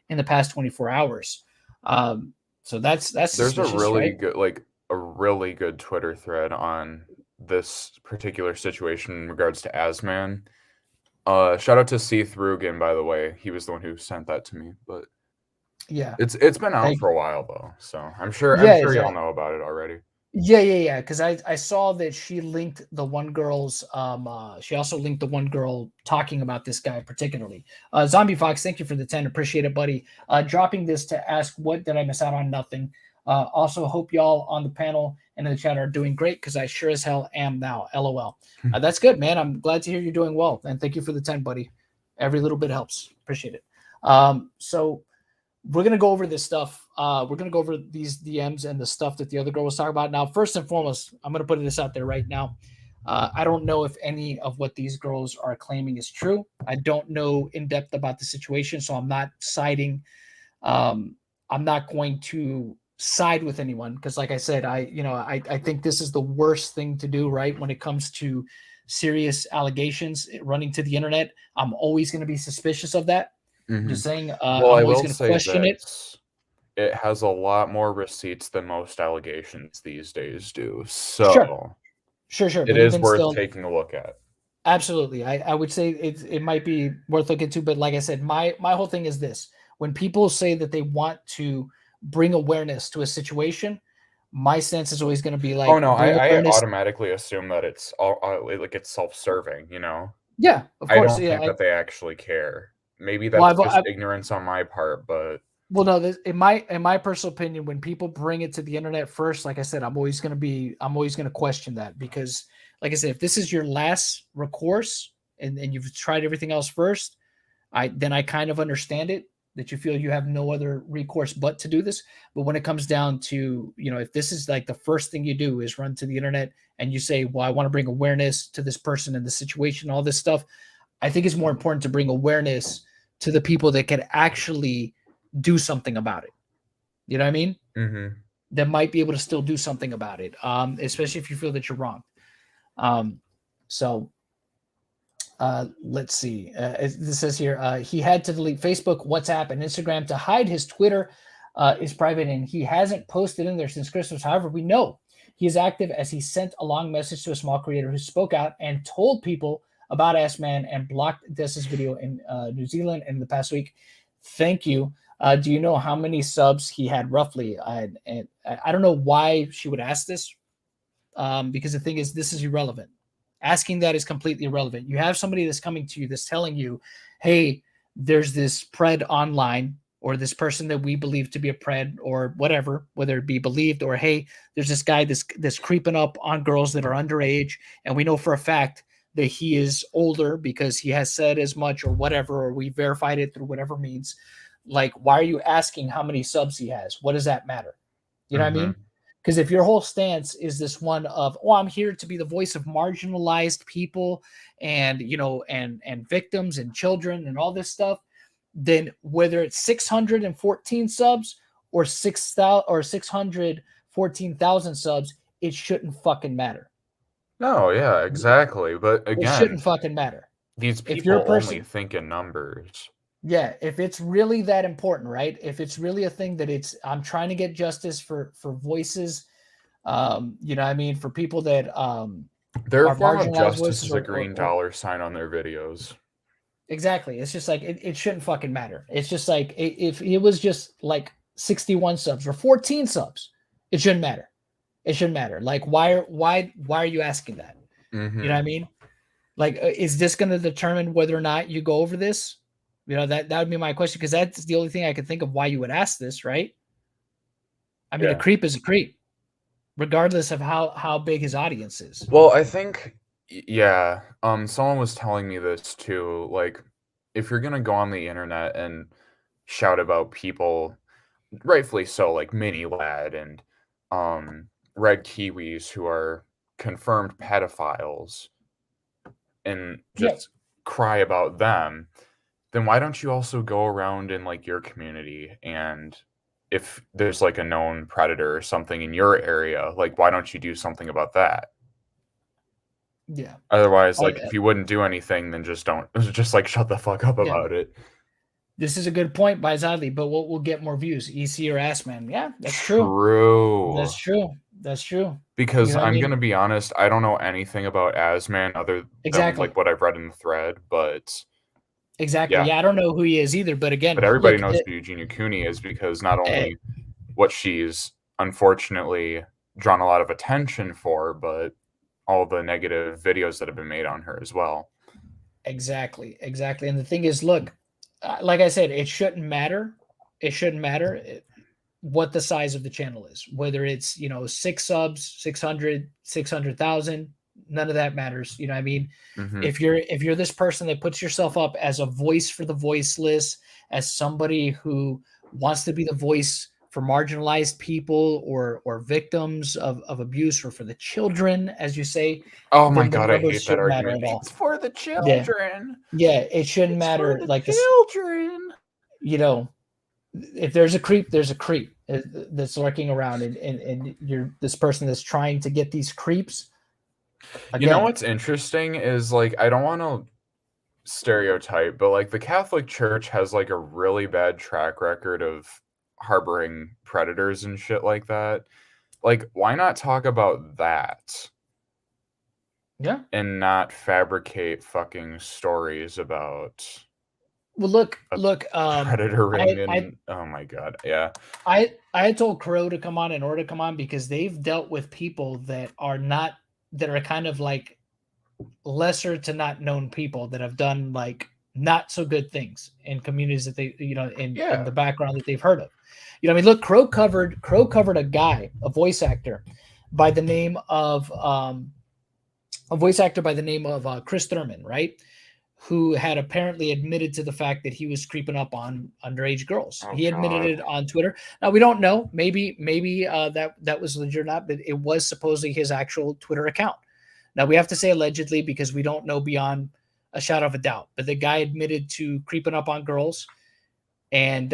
in the past 24 hours. So that's there's a really right? good, like a really good Twitter thread on this particular situation in regards to Asman. Shout out to C Thrugan, by the way. He was the one who sent that to me, but yeah, it's been out for a while though, so I'm sure y'all know about it already. Yeah. Because I saw that she linked the one girl's. She also linked the one girl talking about this guy particularly. Zombie Fox, thank you for the 10. Appreciate it, buddy. Dropping this to ask, what did I miss out on? Nothing. Also, hope y'all on the panel and in the chat are doing great because I sure as hell am now. LOL. That's good, man. I'm glad to hear you're doing well, and thank you for the 10, buddy. Every little bit helps. Appreciate it. So we're going to go over this stuff. We're going to go over these DMs and the stuff that the other girl was talking about. Now, first and foremost, I'm going to put this out there right now. I don't know if any of what these girls are claiming is true. I don't know in depth about the situation, so I'm not siding. I'm not going to side with anyone because, like I said, I think this is the worst thing to do, right? When it comes to serious allegations running to the internet, I'm always going to be suspicious of that. Mm-hmm. Just saying, well, I'm I always will going to say question that it. It has a lot more receipts than most allegations these days do. So Sure. It is worth taking a look at. Absolutely. I would say it might be worth looking to, but like I said, my whole thing is this. When people say that they want to bring awareness to a situation, my stance is always going to be like, oh no, I automatically assume that it's all like it's self-serving, you know? Yeah, of course. I don't think that they actually care. Maybe that's ignorance on my part, but well, no. In my personal opinion, when people bring it to the internet first, like I said, I'm always going to question that because, like I said, if this is your last recourse and you've tried everything else first, I kind of understand it that you feel you have no other recourse but to do this. But when it comes down to, if this is like the first thing you do is run to the internet and you say, well, I want to bring awareness to this person and the situation, all this stuff, I think it's more important to bring awareness to the people that can actually do something about it. You know what I mean? Mm-hmm. That might be able to still do something about it, especially if you feel that you're wrong. Let's see. This says here, he had to delete Facebook, WhatsApp, and Instagram to hide his Twitter is private, and he hasn't posted in there since Christmas. However, we know he is active as he sent a long message to a small creator who spoke out and told people about Assman and blocked Des's video in New Zealand in the past week. Thank you. Do you know how many subs he had roughly? I don't know why she would ask this because the thing is, this is irrelevant. Asking that is completely irrelevant. You have somebody that's coming to you that's telling you, hey, there's this pred online, or this person that we believe to be a pred, or whatever, whether it be believed, or hey, there's this guy that's creeping up on girls that are underage, and we know for a fact that he is older because he has said as much, or whatever, or we verified it through whatever means. Like, why are you asking how many subs he has? What does that matter? You know what I mean? Because if your whole stance is this one of, oh, I'm here to be the voice of marginalized people and, you know, and victims and children and all this stuff, then whether it's 614 subs or 6,000 or 614,000 subs, it shouldn't fucking matter. No, yeah, exactly. But It again, shouldn't fucking matter. these If you're a people person- only think in numbers. Yeah, if it's really that important, right? If it's really a thing that it's, I'm trying to get justice for voices, you know what I mean, for people that Their are form of marginalized justice voices is or- a green or- dollar sign on their videos. exactly. It's just like it shouldn't fucking matter. It's just like if it was just like 61 subs or 14 subs, it shouldn't matter. It shouldn't matter. Like why are you asking that? You know what I mean? Like, is this going to determine whether or not you go over this? You know, that would be my question, because that's the only thing I could think of why you would ask this, right? I mean, Yeah. a creep is a creep, regardless of how big his audience is. Well, I think, yeah, someone was telling me this too. Like, if you're gonna go on the internet and shout about people, rightfully so, like Mini Lad and Red Kiwis, who are confirmed pedophiles, and just cry about them, then why don't you also go around in like your community, and if there's like a known predator or something in your area, like why don't you do something about that? Yeah. Otherwise, Oh, like yeah. if you wouldn't do anything, then just don't, just like shut the fuck up Yeah. about it. This is a good point by Zadly, but we'll get more views. EC or Ass Man. Yeah, that's true. True. That's true. That's true. Because You know what I I'm mean? gonna be honest, I don't know anything about Asman other than Exactly. like what I've read in the thread, but Exactly. Yeah. Yeah, I don't know who he is either, but again, everybody look, knows who Eugenia Cooney is, because not only what she's unfortunately drawn a lot of attention for, but all the negative videos that have been made on her as well. Exactly. And the thing is, look, like I said, it shouldn't matter. It shouldn't matter what the size of the channel is, whether it's, you know, 6 subs, 600, 600,000, none of that matters. You know what I mean? If you're this person that puts yourself up as a voice for the voiceless, as somebody who wants to be the voice for marginalized people or victims of abuse, or for the children, as you say, Oh my then the god, I numbers hate that shouldn't matter argument. at all. It's for the children. Yeah, it shouldn't It's matter. for the Like this, children. you know, if there's a creep, there's a creep that's lurking around, and you're this person that's trying to get these creeps. You know Again, what's interesting is, like, I don't want to stereotype, but like the Catholic Church has like a really bad track record of harboring predators and shit like that. Like, why not talk about that? Yeah. And not fabricate fucking stories about Well, look, predator ring and oh my god, yeah. I had told Crow to come on in order to come on, because they've dealt with people that are kind of like lesser to not known people that have done like not so good things in communities that they, you know, in the background that they've heard of. You know, I mean, look, Crow covered a guy, a voice actor by the name of Chris Thurman, right? Who had apparently admitted to the fact that he was creeping up on underage girls. Oh, he admitted God. it on Twitter. Now we don't know. Maybe that was legit or not, but it was supposedly his actual Twitter account. Now we have to say allegedly, because we don't know beyond a shadow of a doubt. But the guy admitted to creeping up on girls, and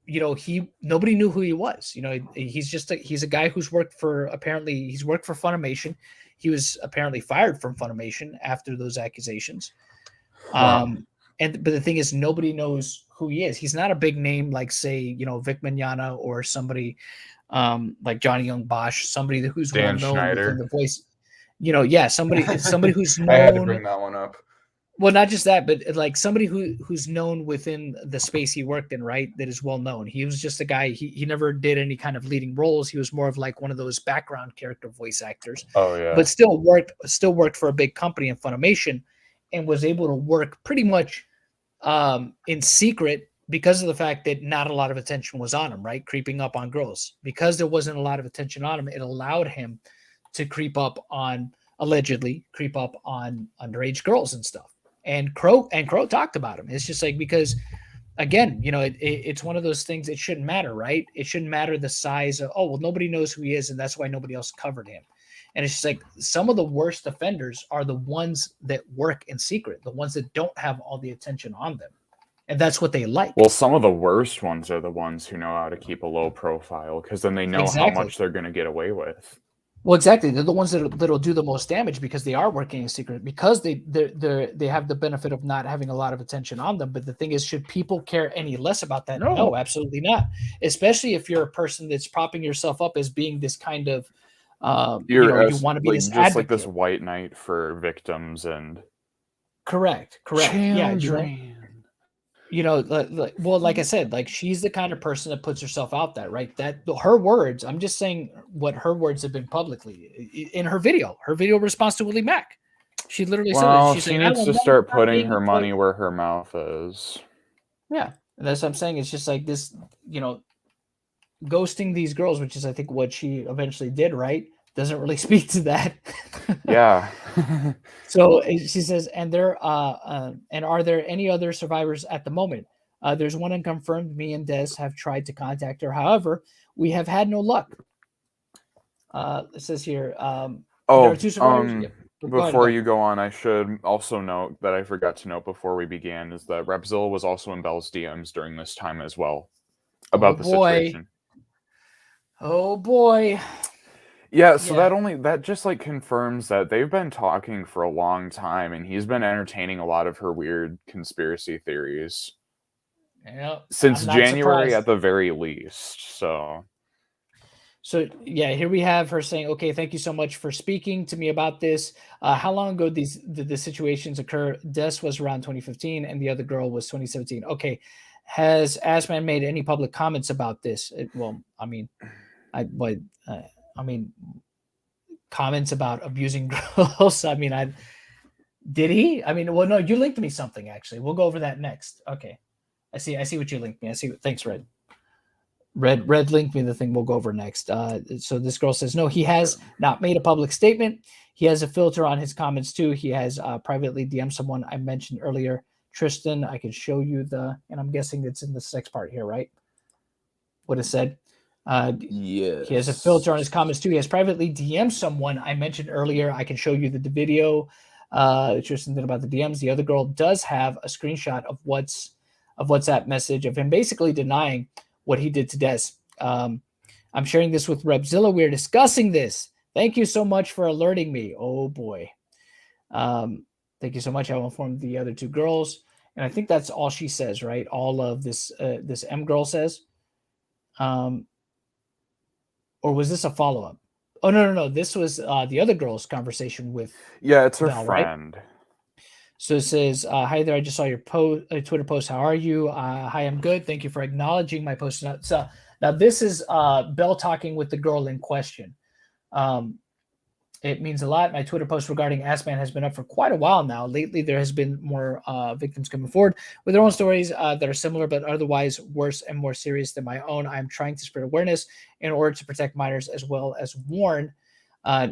you know, nobody knew who he was. You know, he's a guy who's worked for Funimation. He was apparently fired from Funimation after those accusations. But the thing is, nobody knows who he is. He's not a big name like, say, you know, Vic Mignogna or somebody like Johnny Young Bosch, somebody who's Dan well known Schneider. within the voice. You know, yeah, somebody who's known. I had to bring that one up. Well, not just that, but like somebody who's known within the space he worked in, right? That is well known. He was just a guy. He never did any kind of leading roles. He was more of like one of those background character voice actors, Oh yeah. but still worked for a big company in Funimation, and was able to work pretty much in secret because of the fact that not a lot of attention was on him, right? Creeping up on girls. Because there wasn't a lot of attention on him, it allowed him to allegedly creep up on underage girls and stuff. And Crow talked about him. It's just like, because again, you know, it's one of those things. It shouldn't matter, right? It shouldn't matter the size of, oh, well, nobody knows who he is, and that's why nobody else covered him. And it's just like, some of the worst offenders are the ones that work in secret, the ones that don't have all the attention on them. And that's what they like. Well, some of the worst ones are the ones who know how to keep a low profile, because then they know how much they're going to get away with. Well, exactly. They're the ones that'll do the most damage because they are working in secret, because they have the benefit of not having a lot of attention on them. But the thing is, should people care any less about that? No, absolutely not. Especially if you're a person that's propping yourself up as being this kind of, you want to be this advocate. Like this white knight for victims and. Correct. Yeah. Like I said, like, she's the kind of person that puts herself out there, right? That her words, I'm just saying what her words have been publicly in her video response to Willie Mack. She literally said that she needs to start putting her money where her mouth is. Yeah. And that's what I'm saying. It's just like this, ghosting these girls, which is, I think, what she eventually did, right? Doesn't really speak to that. Yeah. So she says, and are there any other survivors at the moment? There's one unconfirmed. Me and Des have tried to contact her. However, we have had no luck. It says here. There are two survivors. Before you go on, I should also note that I forgot to note before we began is that Repzilla was also in Belle's DMs during this time as well about the situation. Oh boy. Yeah, so that just like confirms that they've been talking for a long time, and he's been entertaining a lot of her weird conspiracy theories. Yeah, since January at the very least. So yeah, here we have her saying, "Okay, thank you so much for speaking to me about this. How long ago did the situations occur? Des was around 2015, and the other girl was 2017. Okay, has Assman made any public comments about this? Comments about abusing girls. Did he? Well, no, you linked me something, actually. We'll go over that next. Okay. I see what you linked me. Thanks, Red. Red linked me the thing we'll go over next. So this girl says, no, he has not made a public statement. He has a filter on his comments too. He has privately DM'd someone I mentioned earlier, Tristan. I can show you and I'm guessing it's in the next part here, right? What it said. Yes. He has a filter on his comments too. He has privately DM'd someone I mentioned earlier. I can show you the video. Tristan did about the DMs. The other girl does have a screenshot of WhatsApp message of him basically denying what he did to Des. I'm sharing this with Repzilla. We're discussing this. Thank you so much for alerting me. Oh boy. Thank you so much. I will inform the other two girls. And I think that's all she says, right? All of this M girl says. Or was this a follow-up? Oh, no. This was the other girl's conversation with it's her Belle, friend. Right? So it says, hi there. I just saw your Twitter post. How are you? Hi, I'm good. Thank you for acknowledging my post. So now this is Belle talking with the girl in question. It means a lot. My Twitter post regarding Assman has been up for quite a while now. Lately, there has been more victims coming forward with their own stories that are similar, but otherwise worse and more serious than my own. I'm trying to spread awareness in order to protect minors as well as warn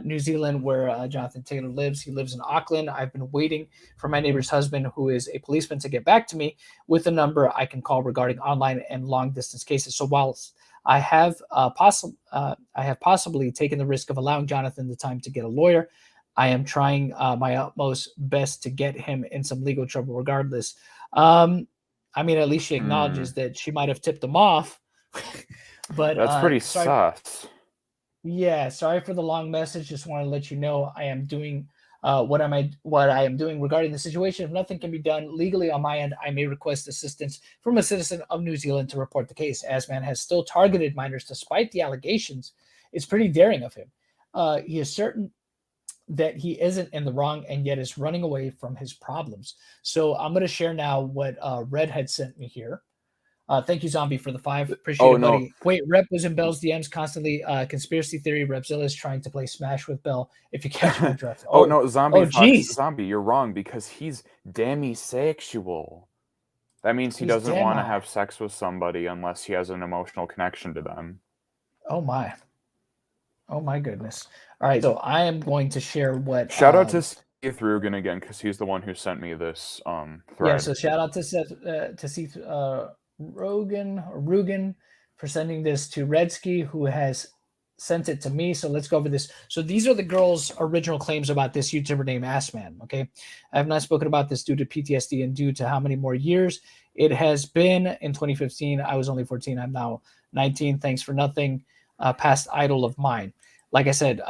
New Zealand, where Jonathan Taylor lives. He lives in Auckland. I've been waiting for my neighbor's husband, who is a policeman, to get back to me with a number I can call regarding online and long distance cases. So whilst I have possibly taken the risk of allowing Jonathan the time to get a lawyer, I am trying my utmost best to get him in some legal trouble regardless. At least she acknowledges that she might have tipped him off. But that's pretty sus. Yeah, sorry for the long message. Just want to let you know I am doing what I am doing regarding the situation. If nothing can be done legally on my end, I may request assistance from a citizen of New Zealand to report the case. Assman has still targeted minors despite the allegations. It's pretty daring of him. He is certain that he isn't in the wrong and yet is running away from his problems. So I'm going to share now what Red had sent me here. Thank you, Zombie, for the 5. Appreciate it, buddy. Wait, Rep was in Belle's DMs constantly. Conspiracy theory, Repzilla is trying to play Smash with Belle. If you catch my drift. Oh, no, Zombie. Jeez. Zombie, you're wrong because he's demisexual. That means he doesn't want to have sex with somebody unless he has an emotional connection to them. Oh, my. Oh, my goodness. All right, so I am going to share what... Shout out to Seth Rugen again, because he's the one who sent me this thread. Yeah, so shout out to Seth Rugen for sending this to Redsky, who has sent it to me. So let's go over this. So these are the girls' original claims about this YouTuber named Assman. Okay, I have not spoken about this due to PTSD and due to how many more years it has been. In 2015, I was only 14. I'm now 19. Thanks for nothing. Past idol of mine. Like I said,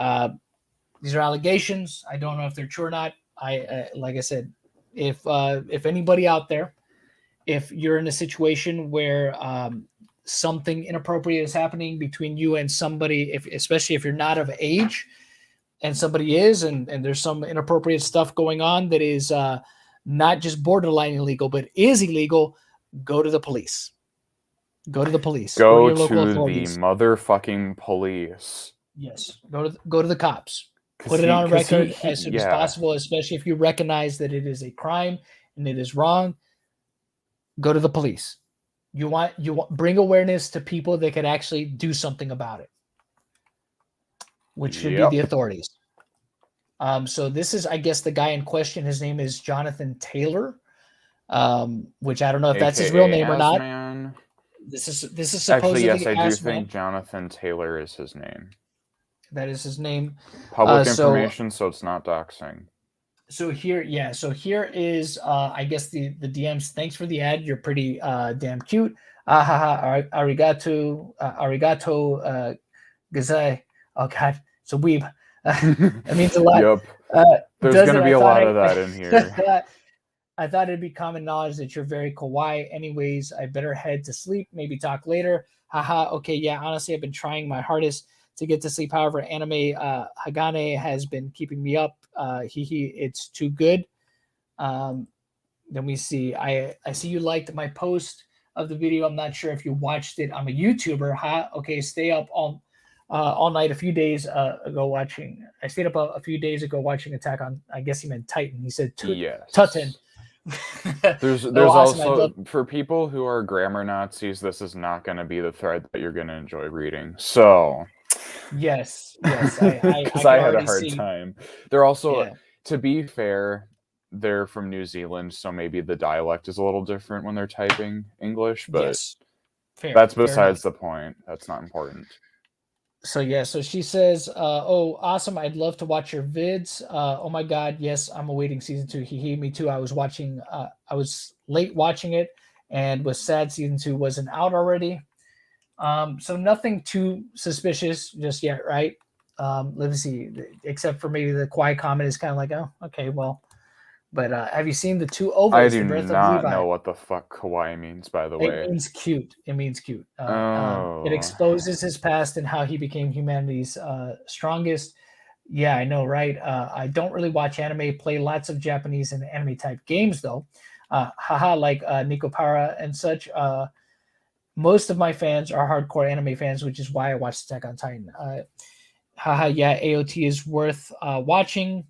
these are allegations. I don't know if they're true or not. Like I said, if anybody out there, if you're in a situation where something inappropriate is happening between you and somebody, especially if you're not of age and somebody is, and there's some inappropriate stuff going on that is not just borderline illegal, but is illegal, go to the police. Go to the police. Go to the motherfucking police. Yes. Go to the cops. Put it on record as soon as possible, especially if you recognize that it is a crime and it is wrong. Go to the police. You want bring awareness to people that could actually do something about it, which should be the authorities. So this is, I guess, the guy in question. His name is Jonathan Taylor, which I don't know if that's his real name or not. Man. This is supposedly actually, yes, I do think Jonathan Taylor is his name. That is his name. Public information, so it's not doxing. So here, so here is, I guess the DMs. Thanks for the ad. You're pretty damn cute. Arigato, gazai. Oh God, it's a weeb. That means a lot. Yep. There's going to be a lot of that in here. I thought it'd be common knowledge that you're very kawaii. Anyways, I better head to sleep. Maybe talk later. Haha. Okay. Yeah. Honestly, I've been trying my hardest to get to sleep. However, anime Hagane has been keeping me up. It's too good. Then we see. I see you liked my post of the video. I'm not sure if you watched it. I'm a YouTuber. Okay. Stay up all night a few days ago watching. I stayed up a few days ago watching Attack on. I guess he meant Titan. He said Titan. There's also for people who are grammar Nazis, this is not going to be the thread that you're going to enjoy reading. So yes, because I had a hard time. They're also, to be fair, they're from New Zealand, so maybe the dialect is a little different when they're typing English, but that's besides the point. That's not important. So so she says, oh, awesome. I'd love to watch your vids. Oh my God. Yes, I'm awaiting season 2. Me too. I was late watching it and was sad season 2 wasn't out already. So nothing too suspicious just yet, right? Let's see, except for maybe the quiet comment is kind of like, oh, okay, well, but have you seen the 2 ovals? I do not know what the fuck kawaii means, by the way. It means cute. It exposes his past and how he became humanity's strongest. Yeah, I know, right? I don't really watch anime, play lots of Japanese and anime type games though. Like Nico Para and such. Most of my fans are hardcore anime fans, which is why I watched Attack on Titan. Yeah, AOT is worth watching.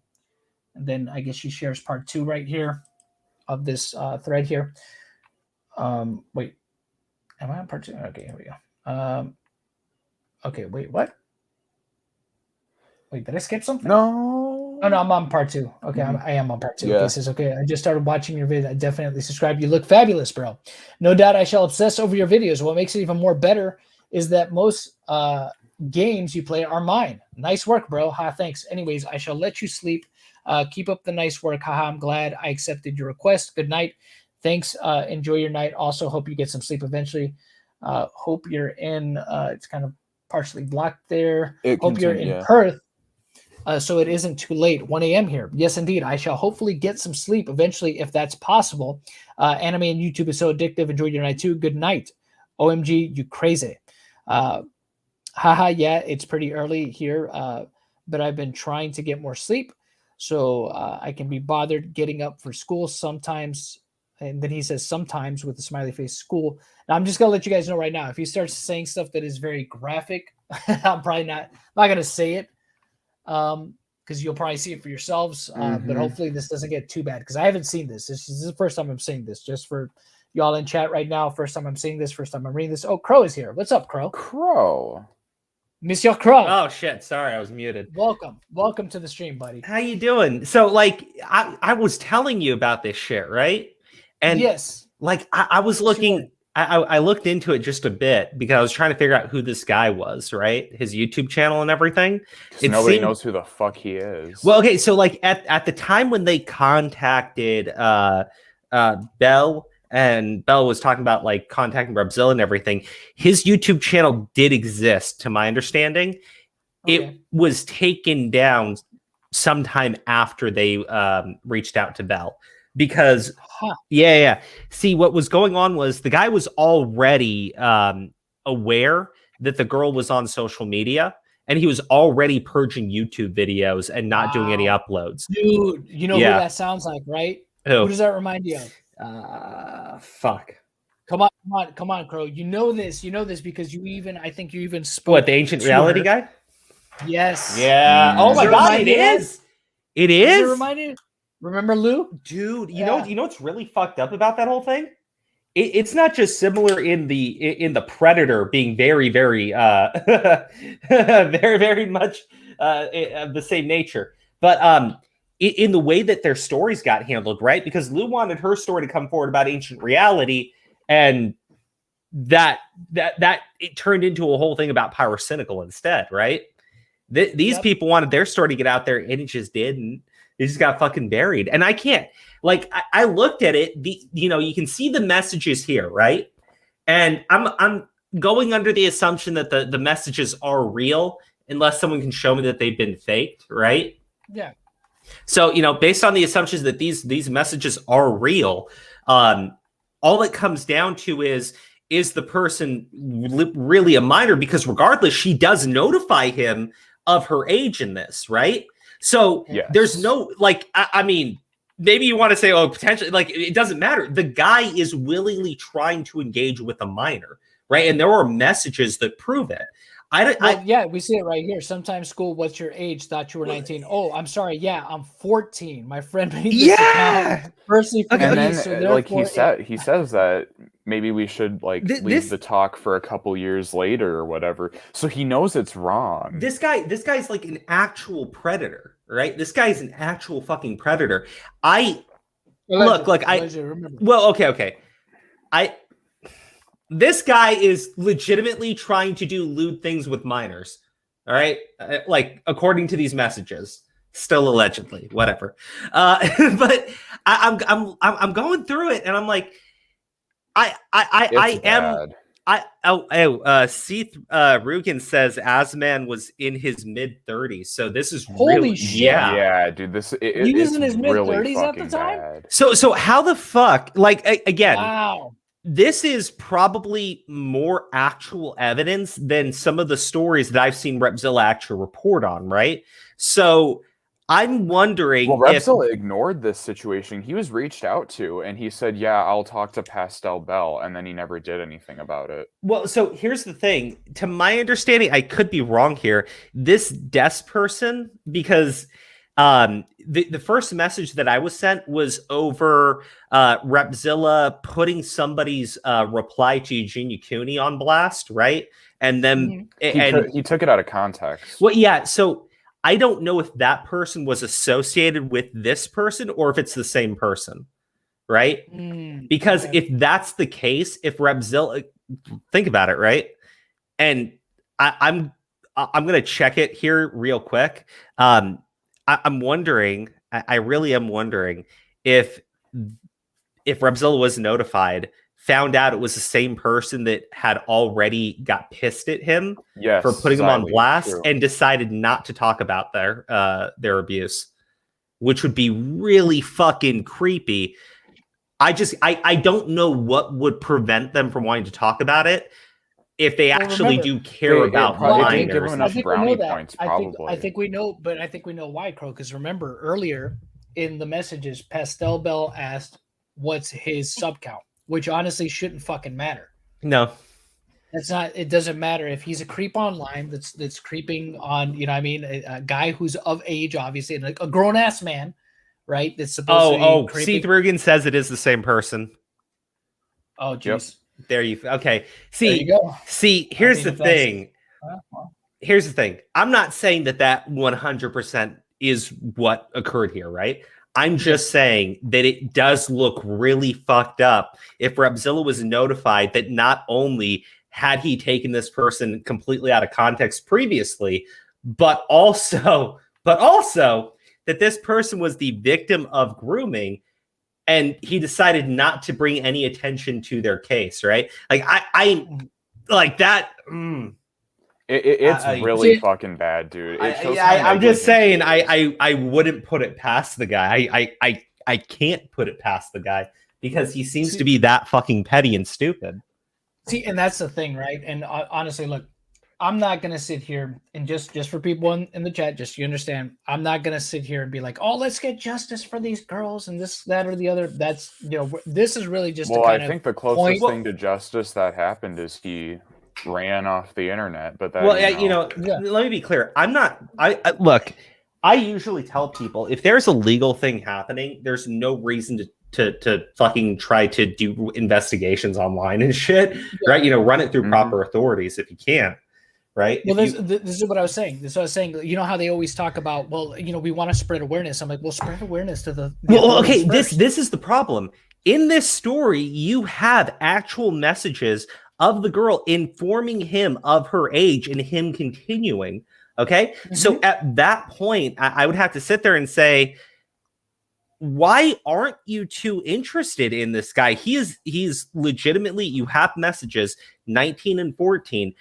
And then I guess she shares part 2 right here of this thread here. Wait, am I on part 2? Okay, here we go. Okay, wait, what? Wait, did I skip something? No. Oh, no, I'm on part 2. Okay, I am on part 2. Yeah. This is okay. I just started watching your video. I definitely subscribe. You look fabulous, bro. No doubt I shall obsess over your videos. What makes it even more better is that most games you play are mine. Nice work, bro. Thanks. Anyways, I shall let you sleep. Keep up the nice work. I'm glad I accepted your request. Good night. Thanks. Enjoy your night. Also, hope you get some sleep eventually. Hope you're in. It's kind of partially blocked there. Hope you're in Perth. So it isn't too late. 1 a.m. here. Yes, indeed. I shall hopefully get some sleep eventually if that's possible. Anime and YouTube is so addictive. Enjoy your night too. Good night. OMG, you crazy. Yeah, it's pretty early here. but I've been trying to get more sleep so I can be bothered getting up for school sometimes. And then he says sometimes with a smiley face school. Now I'm just gonna let you guys know right now. If he starts saying stuff that is very graphic, I'm probably not gonna say it. Because you'll probably see it for yourselves. But hopefully this doesn't get too bad because I haven't seen this. This is the first time I'm seeing this. Just for y'all in chat right now, first time I'm seeing this, first time I'm reading this. Oh, Crow is here. What's up, Crow? Crow. Monsieur Crow. Oh shit! Sorry, I was muted. Welcome to the stream, buddy. How you doing? So, like, I was telling you about this shit, right? And yes, like, I was looking. Sure. I looked into it just a bit because I was trying to figure out who this guy was, right? His YouTube channel and everything. Nobody knows who the fuck he is. Well, okay, so like at the time when they contacted Belle, and Belle was talking about like contacting Rebzilla and everything, his YouTube channel did exist, to my understanding. Okay. It was taken down sometime after they reached out to Belle. Because see, what was going on was the guy was already aware that the girl was on social media, and he was already purging YouTube videos and not doing any uploads. Dude, you know who that sounds like, right? Who does that remind you of? Fuck. Come on, Crow. You know this because I think you even spoke. What, the ancient reality guy? Yes. Yeah. Oh my god, it is. It is. Does it remind you? Remember Lou? Dude, you know what's really fucked up about that whole thing? It's not just similar in the Predator being very, very very, very much of the same nature. But in the way that their stories got handled, right? Because Lou wanted her story to come forward about ancient reality, and that it turned into a whole thing about Pyrocynical instead, right? These people wanted their story to get out there, and it just didn't. It just got fucking buried. And I can't, like, I looked at it, you can see the messages here, right? And I'm going under the assumption that the messages are real, unless someone can show me that they've been faked, right? Yeah. So, based on the assumptions that these messages are real, all it comes down to is the person really a minor? Because regardless, she does notify him of her age in this, right? So there's no, like, I mean, maybe you want to say, oh, potentially, like, it doesn't matter. The guy is willingly trying to engage with a minor, right? And there are messages that prove it. We see it right here. Sometimes school, what's your age? Thought you were 19. Oh, I'm sorry. Yeah, I'm 14. My friend made this account personally for me. And then, so like he says that maybe we should leave the talk for a couple years later or whatever. So he knows it's wrong. This guy's like an actual predator, right? This guy's an actual fucking predator. This guy is legitimately trying to do lewd things with minors. All right, like according to these messages, still allegedly, whatever. But I'm going through it, and I'm like, Rugen says Asman was in his mid-30s, so this is holy shit. Yeah, dude, he was in his mid-30s at the time. Bad. So how the fuck? Like again, wow. This is probably more actual evidence than some of the stories that I've seen Repzilla actually report on, right? So I'm wondering. Well, Repzilla ignored this situation. He was reached out to, and he said, "Yeah, I'll talk to Pastel Belle," and then he never did anything about it. Well, so here's the thing. To my understanding, I could be wrong here. This desk person, because the first message that I was sent was over Repzilla putting somebody's reply to Eugene Cooney on blast, right? And then he took it out of context. Well, yeah. So I don't know if that person was associated with this person or if it's the same person, right? Because if that's the case, if Repzilla, think about it, right? And I'm gonna check it here real quick. I'm wondering, I really am wondering if Repzilla was notified, found out it was the same person that had already got pissed at him for putting him on blast and decided not to talk about their abuse, which would be really fucking creepy. I don't know what would prevent them from wanting to talk about it. if they actually do care it about probably didn't give minors. him enough brownie points, I probably. think we know, but I think we know why, Crow. Because remember earlier in the messages, Pastel Belle asked, "What's his sub count?" Which honestly shouldn't fucking matter. No, That's not. It doesn't matter if he's a creep online. That's creeping on. You know, what I mean, a guy who's of age, obviously, and a grown ass man, right? That's supposed to be creeping. Seth Rogen says it is the same person. Oh, jeez. There you okay. There you go. Here's the thing. Here's the thing. I'm not saying that 100% is what occurred here, right? I'm just saying that it does look really fucked up if Repzilla was notified that not only had he taken this person completely out of context previously, but also that this person was the victim of grooming, and he decided not to bring any attention to their case, right? Like I like that. It's really fucking bad, dude. I'm just saying, I wouldn't put it past the guy. I can't put it past the guy because he seems to be that fucking petty and stupid. See, and that's the thing, right? And honestly, look, I'm not gonna sit here and just for people in the chat, just so you understand, I'm not gonna sit here and be like, oh, let's get justice for these girls and this, that, or the other. That's, you know, this is really just. Well, I think the closest thing to justice that happened is he ran off the internet, but that, let me be clear. I'm not. I look. I usually tell people if there's a legal thing happening, there's no reason to fucking try to do investigations online and shit, right? You know, run it through proper authorities if you can. Right. Well, this is what I was saying. You know how they always talk about, well, you know, we want to spread awareness. I'm like, well, spread awareness to the. Well, okay. This is the problem. In this story, you have actual messages of the girl informing him of her age and him continuing. Okay. So at that point, I would have to sit there and say, why aren't you too interested in this guy? He's legitimately, you have messages 19 and 14.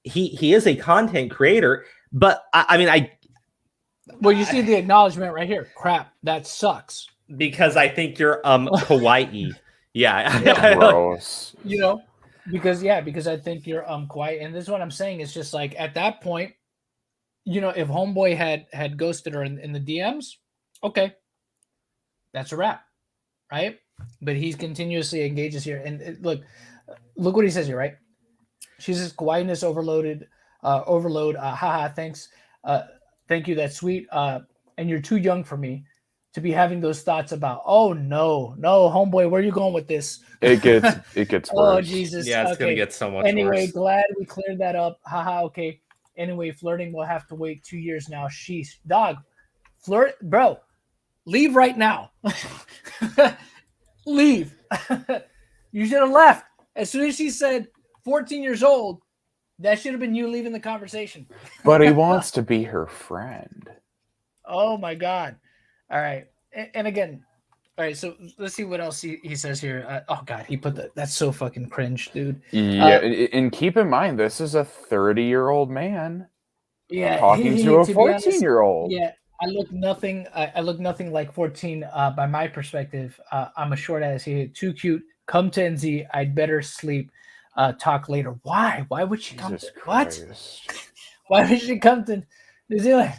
He is a content creator, but well, you see the acknowledgement right here. Crap, that sucks. Because I think you're kawaii. Yeah. Gross. You know, because I think you're kawaii. And this is what I'm saying. It's just like at that point, you know, if homeboy had ghosted her in the DMs, okay, that's a wrap, right? But he's continuously engages here. And look what he says here, right? She says, "Kawaiiness overload. Haha, thanks. Thank you. That's sweet. And you're too young for me to be having those thoughts about. Oh no, homeboy, where are you going with this? It gets worse. Oh Jesus. Yeah, it's gonna get so much anyway, worse. Glad we cleared that up. Haha. Okay. Anyway, flirting will have to wait 2 years now. Sheesh, dog. Flirt, bro. Leave right now. Leave. You should have left as soon as she said 14 years old. That should have been you leaving the conversation. But he wants to be her friend. Oh my God. All right. And again, all right. So let's see what else he says here. Oh God, he put that's so fucking cringe, dude. Yeah. And keep in mind, this is a 30-year-old man. Yeah. Talking to a 14-year-old. Yeah. I look nothing like 14 by my perspective. I'm a short ass here. Too cute. Come to NZ. I'd better sleep. Talk later. Why? Why would she come to what? Why would she come to New Zealand?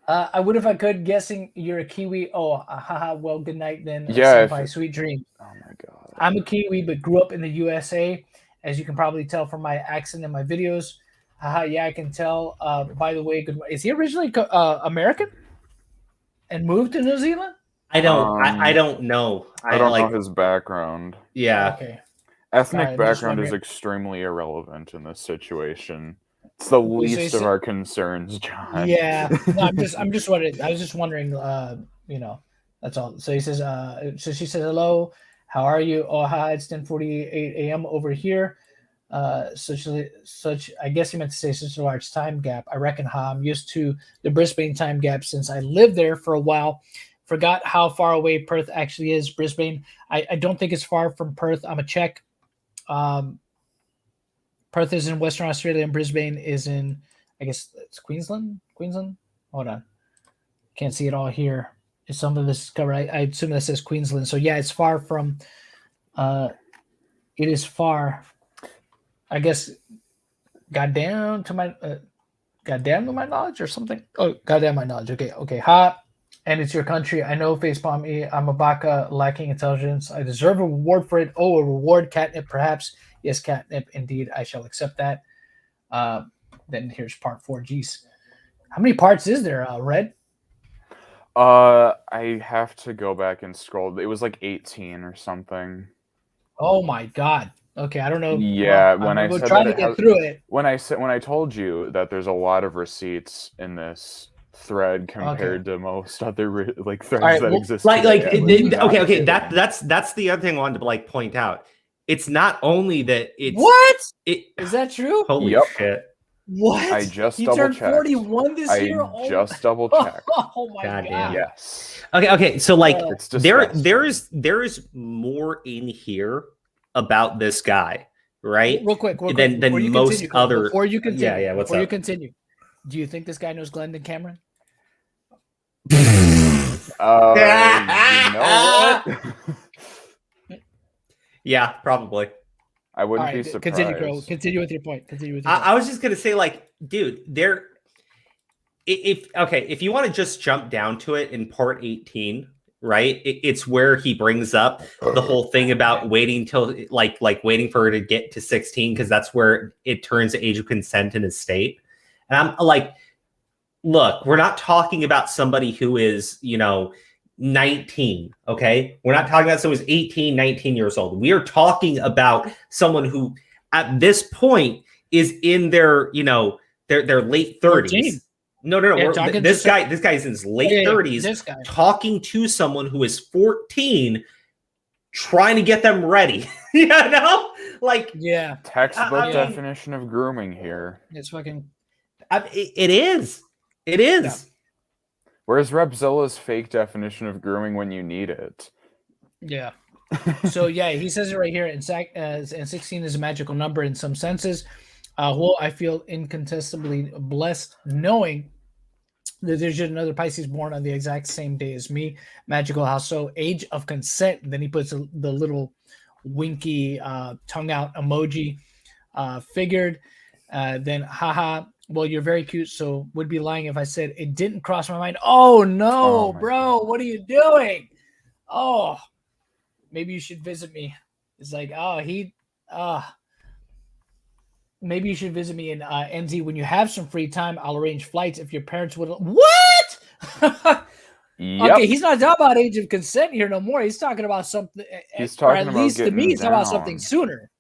I would if I could. Guessing you're a Kiwi. Oh, haha. Well, good night then. Yeah. Sweet dream. Oh my God. I'm a Kiwi, but grew up in the USA, as you can probably tell from my accent in my videos. Haha. Yeah, I can tell. By the way, is he originally American and moved to New Zealand? I don't know. I don't know his background. Yeah. Okay. Ethnic background is extremely irrelevant in this situation. It's the least of our concerns, John. Yeah, no, I'm just wondering. I was just wondering. You know, that's all. So he says. So she says, "Hello, how are you? Oh, hi. It's 10:48 a.m. over here. Such. I guess he meant to say such a large time gap. I reckon. I'm used to the Brisbane time gap since I lived there for a while. Forgot how far away Perth actually is. Brisbane. I don't think it's far from Perth. I'm a Czech. Perth is in Western Australia and Brisbane is in, I guess it's Queensland. Hold on. Can't see it all here. Some of this is covered. I assume that says Queensland. So yeah, it's far from, it is far I guess, goddamn to my knowledge or something. Oh, goddamn my knowledge. Okay. Ha. And it's your country. I know, facepalm me. I'm a baka lacking intelligence. I deserve a reward for it. Oh, a reward, catnip, perhaps. Yes, catnip, indeed. I shall accept that. Then here's part 4. Jeez. How many parts is there, Red? I have to go back and scroll. It was like 18 or something. Oh my god. Okay, I don't know. Yeah, well, when I we'll said try that to get through it. when I told you that there's a lot of receipts in this thread compared to most other like threads that exist. Okay. That's the other thing I wanted to like point out. It's not only that it's what is that true? Holy shit! What? I just he double turned checked. 41 this year. I just double checked. Oh my god! Yes. Okay. So like, it's there is more in here about this guy, right? Real quick, than most other. Before you continue, yeah. Before you continue, do you think this guy knows Glendon Cameron? You know what? Yeah, probably. I wouldn't be surprised. Continue, Crow. Continue with your point. I was just gonna say, like, dude, if you want to just jump down to it in part 18, right? It's where he brings up the whole thing about waiting till like waiting for her to get to 16 because that's where it turns the age of consent in his state. And I'm like, look, we're not talking about somebody who is, 19, okay? We're not talking about someone who's 18, 19 years old. We are talking about someone who at this point is in their, their late 30s. 14. No. Yeah, this guy's in his late 30s talking to someone who is 14, trying to get them ready. Textbook definition of grooming here. It's fucking. It is. Yeah. Where's Repzilla's fake definition of grooming when you need it? Yeah. So he says it right here. And 16 is a magical number in some senses. Well, I feel incontestably blessed knowing that there's just another Pisces born on the exact same day as me. Magical how so? Age of consent. And then he puts the little winky tongue out emoji. Figured. Then haha. Well, you're very cute, so would be lying if I said it didn't cross my mind. Oh no, bro, what are you doing? Oh, maybe you should visit me. It's like, maybe you should visit me in NZ when you have some free time. I'll arrange flights if your parents would. What? Yep. Okay, he's not talking about age of consent here no more. He's talking about something. He's talking at least about to me, he's talking about something sooner.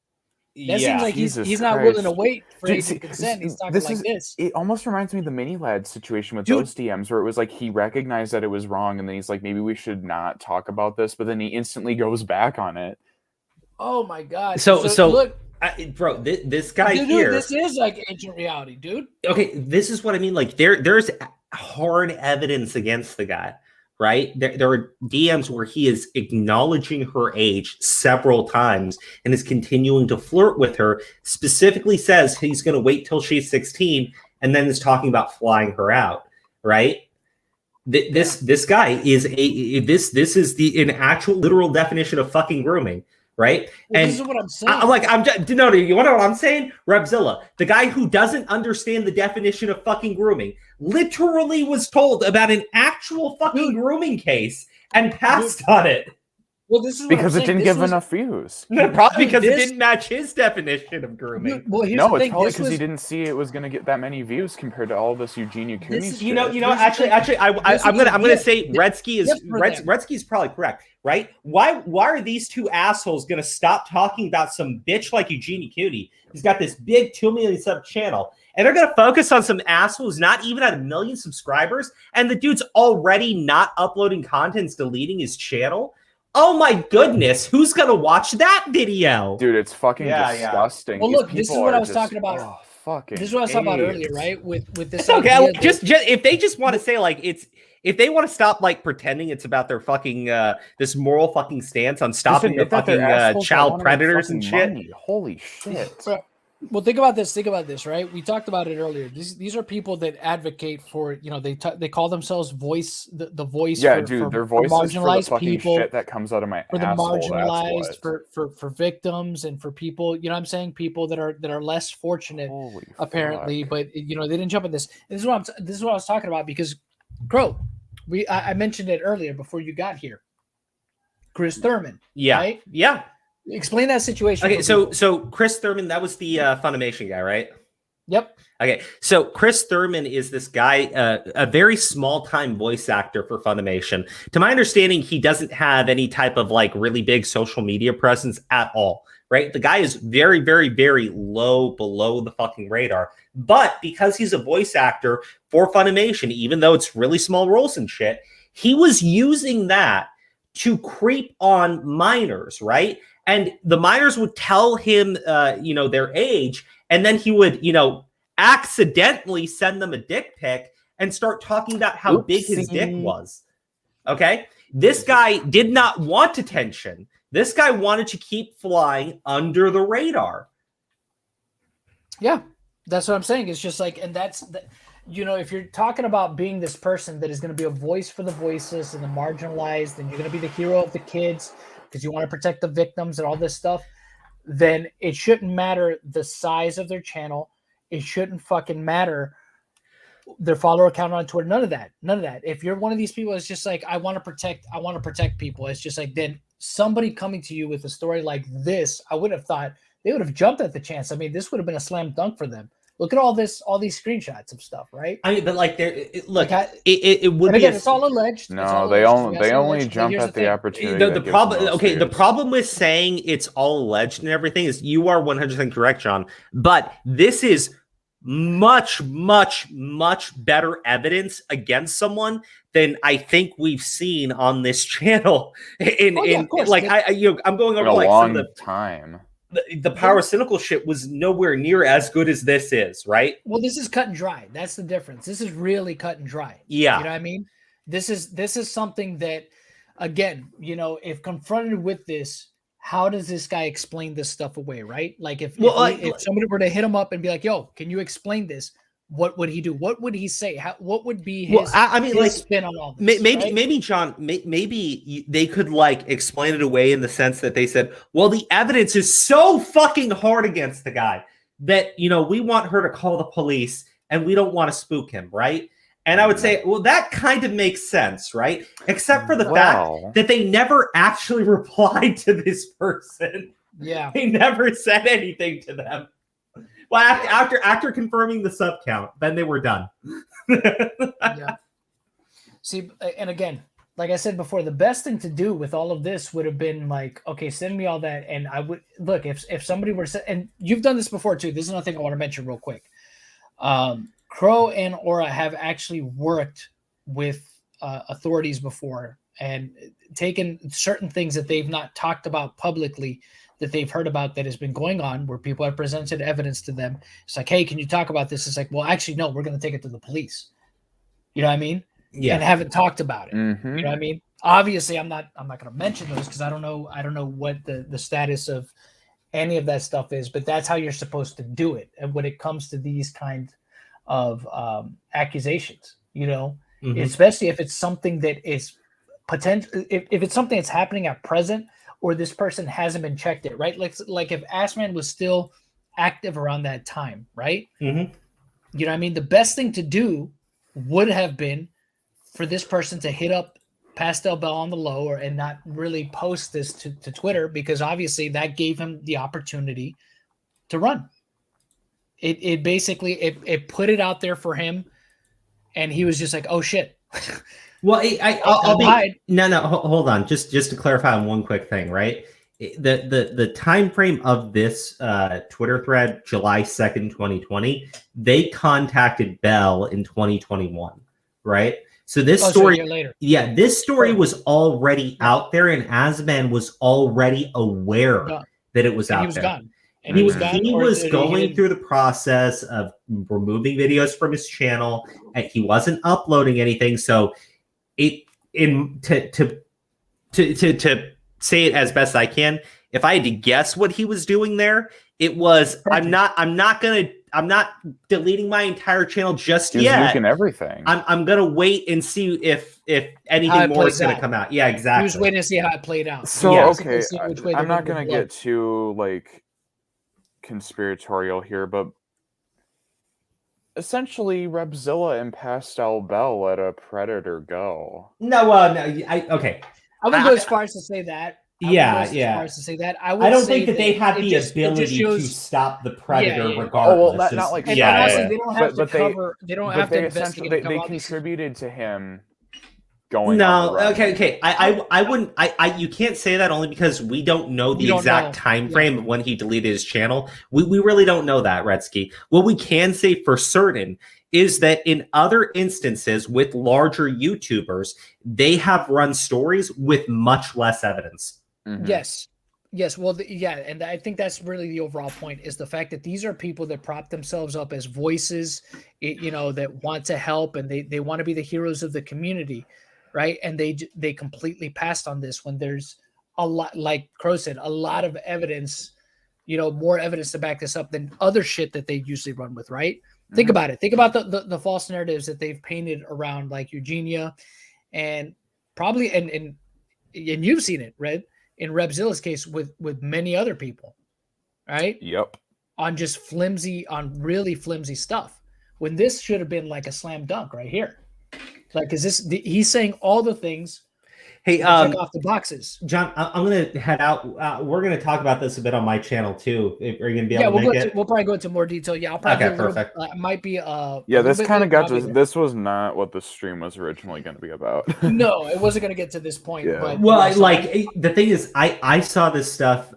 That seems like he's not willing to wait for age of consent. He's talking like this. It almost reminds me of the mini lad situation with those DMs where it was like he recognized that it was wrong and then he's like, maybe we should not talk about this, but then he instantly goes back on it. Oh my god! So look, bro, this guy dude, here. This is like ancient reality, dude. Okay, this is what I mean. Like there's hard evidence against the guy. Right? There are DMs where he is acknowledging her age several times and is continuing to flirt with her, specifically says he's going to wait till she's 16 and then is talking about flying her out, right? This guy is this is an actual literal definition of fucking grooming. Right? Well, and this is what I'm saying. You want to know what I'm saying? Repzilla, the guy who doesn't understand the definition of fucking grooming, literally was told about an actual fucking grooming case and passed on it. Well, this is because it didn't give enough views. No, probably because it didn't match his definition of grooming. Well, it's probably because he didn't see it was going to get that many views compared to all this Eugenia Cooney shit. I'm gonna say Redsky is probably correct, right? Why are these two assholes gonna stop talking about some bitch like Eugenia Cooney? He's got this big 2 million sub channel, and they're gonna focus on some asshole who's not even at 1 million subscribers, and the dude's already not uploading content, deleting his channel. Oh my goodness, who's gonna watch that video? Dude, it's fucking disgusting. Well, look, this is what I was talking about. Oh, fucking this is what I was talking about earlier, right? With this. Okay, just if they just want to say like if they want to stop like pretending it's about their fucking this moral fucking stance on stopping the fucking child predators and shit. Holy shit. Well, think about this. Think about this, right? We talked about it earlier. These are people that advocate for, you know, they call themselves the voice. Yeah, for, dude, their for voice is for the marginalized fucking people, shit that comes out of my for the asshole. That's marginalized, what. for victims, and for people. You know, what I'm saying people that are less fortunate, Holy apparently. fuck. But you know, they didn't jump at this. This is what this is what I was talking about because, Crow, I mentioned it earlier before you got here. Chris Thurman. Yeah. Right? Yeah. Explain that situation. Okay, for so people. Chris Thurman, that was the Funimation guy, right? Yep. Okay, so Chris Thurman is this guy, a very small-time voice actor for Funimation. To my understanding, he doesn't have any type of like really big social media presence at all, right? The guy is very, very, very low below the fucking radar. But because he's a voice actor for Funimation, even though it's really small roles and shit, he was using that to creep on minors, right? And the minors would tell him, their age, and then he would, accidentally send them a dick pic and start talking about how big his dick was. Okay? This guy did not want attention. This guy wanted to keep flying under the radar. Yeah, that's what I'm saying. It's just like, and that's, if you're talking about being this person that is going to be a voice for the voiceless and the marginalized, and you're going to be the hero of the kids because you want to protect the victims and all this stuff, then it shouldn't matter the size of their channel. It shouldn't fucking matter their follower count on Twitter. None of that. None of that. If you're one of these people, it's just like, I want to protect people. It's just like, then somebody coming to you with a story like this, I would have thought they would have jumped at the chance. I mean, this would have been a slam dunk for them. Look at all these screenshots of stuff, right? I mean, but like, it would and again, it's all alleged. No, they only jump at the opportunity. The problem, the problem with saying it's all alleged and everything is you are 100% correct, John. But this is much, much, much better evidence against someone than I think we've seen on this channel. I'm going over like some of the time. The Power Cynical shit was nowhere near as good as this is, right? Well, this is cut and dry. That's the difference. This is really cut and dry. Yeah. You know what I mean? This is something that, again, if confronted with this, how does this guy explain this stuff away, right? Like if somebody were to hit him up and be like, yo, can you explain this? What would he do? What would he say? What would be his, his spin on all this? Maybe John, maybe they could like explain it away in the sense that they said, well, the evidence is so fucking hard against the guy that, we want her to call the police and we don't want to spook him, right? And I would say, well, that kind of makes sense, right? Except for the fact that they never actually replied to this person. Yeah. They never said anything to them. Well, after confirming the sub count, then they were done. Yeah. See, and again, like I said before, the best thing to do with all of this would have been like, okay, send me all that, and I would look if somebody were to, and you've done this before too. This is another thing I want to mention real quick. Crow and Aura have actually worked with authorities before and taken certain things that they've not talked about publicly that they've heard about that has been going on where people have presented evidence to them. It's like, hey, can you talk about this? It's like, well, actually, no, we're going to take it to the police. You know what I mean? Yeah. And haven't talked about it. Mm-hmm. You know what I mean? Obviously, I'm not going to mention those because I don't know what the status of any of that stuff is, but that's how you're supposed to do it. And when it comes to these kind of accusations, especially if it's something that is potential, if it's something that's happening at present, or this person hasn't been checked yet, right? Like if Assman was still active around that time, right? Mm-hmm. You know what I mean? The best thing to do would have been for this person to hit up Pastel Belle on the low and not really post this to Twitter, because obviously that gave him the opportunity to run. It basically put it out there for him, and he was just like, oh shit. Well, I'll be hold on. Just to clarify on one quick thing, right? The time frame of this Twitter thread, July 2nd, 2020, they contacted Belle in 2021, right? So this story, this story was already out there, and Asman was already aware that it was out there. Gone. And he was going through the process of removing videos from his channel, and he wasn't uploading anything. So to say it as best I can, if I had to guess what he was doing there, It was I'm not deleting my entire channel just He was yet. nuking everything. I'm gonna wait and see if How anything it more is plays gonna out. come out. Yeah, He was exactly. waiting to see how it played out. So Yeah. okay, See which way I'm the not wind gonna would blow. get too like conspiratorial here, but essentially, Rebzilla and Pastel Belle let a predator go. No, okay. I wouldn't go as far as to say that. I wouldn't go as far as to say that. I don't think that they have the ability to shows, stop the predator yeah. regardless. Oh, well, not like and yeah, honestly, yeah. they don't have but to cover. They don't have to investigate. They contributed to him going. No, on the run. okay. I wouldn't. You can't say that only because we don't know the exact time frame of when he deleted his channel. We really don't know that, Redsky. What we can say for certain is that in other instances with larger YouTubers, they have run stories with much less evidence. Mm-hmm. Yes. Well, and I think that's really the overall point is the fact that these are people that prop themselves up as voices, that want to help and they want to be the heroes of the community, right? And they completely passed on this when there's a lot, like Crow said, a lot of evidence, more evidence to back this up than other shit that they usually run with, right? Mm-hmm. Think about it. Think about the false narratives that they've painted around like Eugenia and probably, and you've seen it, Red, in Rebzilla's case with many other people, right? Yep. On really flimsy stuff. When this should have been like a slam dunk right here. Like, he's saying all the things. Hey, check off the boxes. John, I'm going to head out. We're going to talk about this a bit on my channel too. Are you going to be able to make it? We'll probably go into more detail. Yeah, I'll probably perfect. Might be this kind of got to this was not what the stream was originally going to be about. No, it wasn't going to get to this point. Yeah. But well, the thing is, I saw this stuff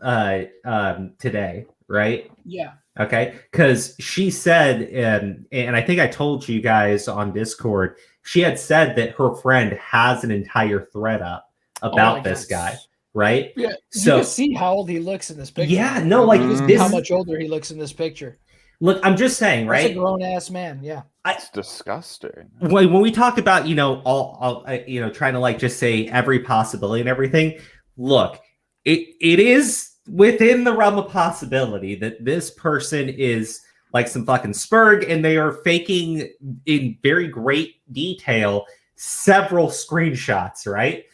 today, right? Yeah. Okay, because she said, and I think I told you guys on Discord, she had said that her friend has an entire thread up about this guy, right? Yeah, so you can see how old he looks in this picture. Yeah, no, like this, how much older he looks in this picture. Look, I'm just saying, right? That's a grown ass man. Yeah, it's disgusting. When we talk about all trying to like just say every possibility and everything, look, it is within the realm of possibility that this person is like some fucking spurg and they are faking in very great detail several screenshots, right?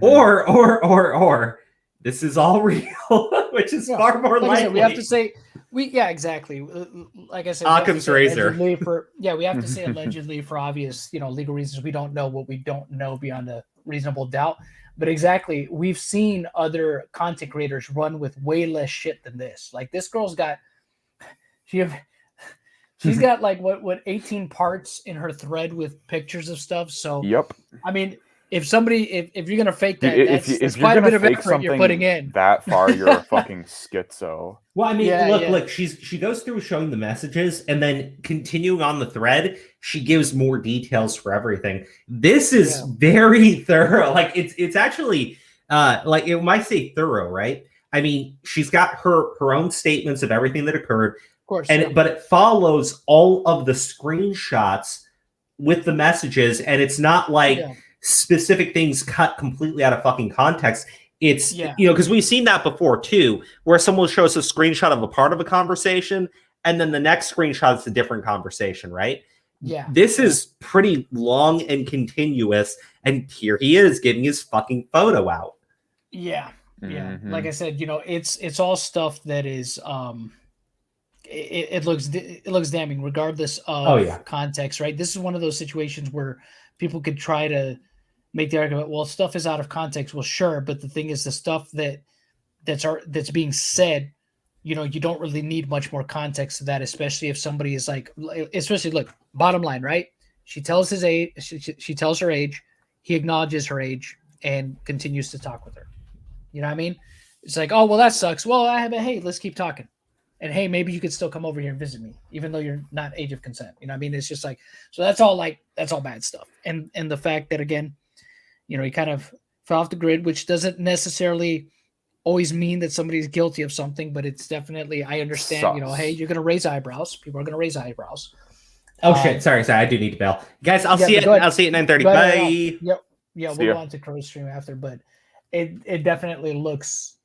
Or this is all real, which is far more likely. We have to say exactly. Like I said, Occam's razor. We have to say allegedly for obvious, legal reasons. We don't know what we don't know beyond a reasonable doubt. But exactly, we've seen other content creators run with way less shit than this. Like this girl's got, she's got like what 18 parts in her thread with pictures of stuff. So yep. I mean, if you're gonna fake that, if quite you're a bit of fake effort you're putting in. That far, you're a fucking schizo. Well, I mean, look, she goes through showing the messages and then continuing on the thread, she gives more details for everything. This is very thorough. Like it's actually like it might say thorough, right? I mean, she's got her own statements of everything that occurred. Of course, but it follows all of the screenshots with the messages, and it's not like specific things cut completely out of fucking context. It's because we've seen that before too, where someone shows a screenshot of a part of a conversation and then the next screenshot is a different conversation, right? Yeah. This is pretty long and continuous, and here he is getting his fucking photo out. Yeah. Yeah. Mm-hmm. Like I said, it's all stuff that is it looks damning regardless of context, right? This is one of those situations where people could try to make the argument, well, stuff is out of context. Well, sure, but the thing is, the stuff that's being said, you don't really need much more context to that, especially if somebody is like, look, bottom line, right? She tells his age, she tells her age, he acknowledges her age and continues to talk with her. You know what I mean? It's like, oh, well, that sucks. Well, hey, let's keep talking. And hey, maybe you could still come over here and visit me, even though you're not age of consent. You know what I mean? It's just like, so that's all bad stuff. And the fact that, again, he kind of fell off the grid, which doesn't necessarily always mean that somebody's guilty of something, but it's definitely, I understand, hey, you're going to raise eyebrows. People are going to raise eyebrows. Oh shit. Sorry. I do need to bail. Guys, I'll see you at 9:30. Bye. Yep. Yeah. We'll go on to Crow's stream after, but it definitely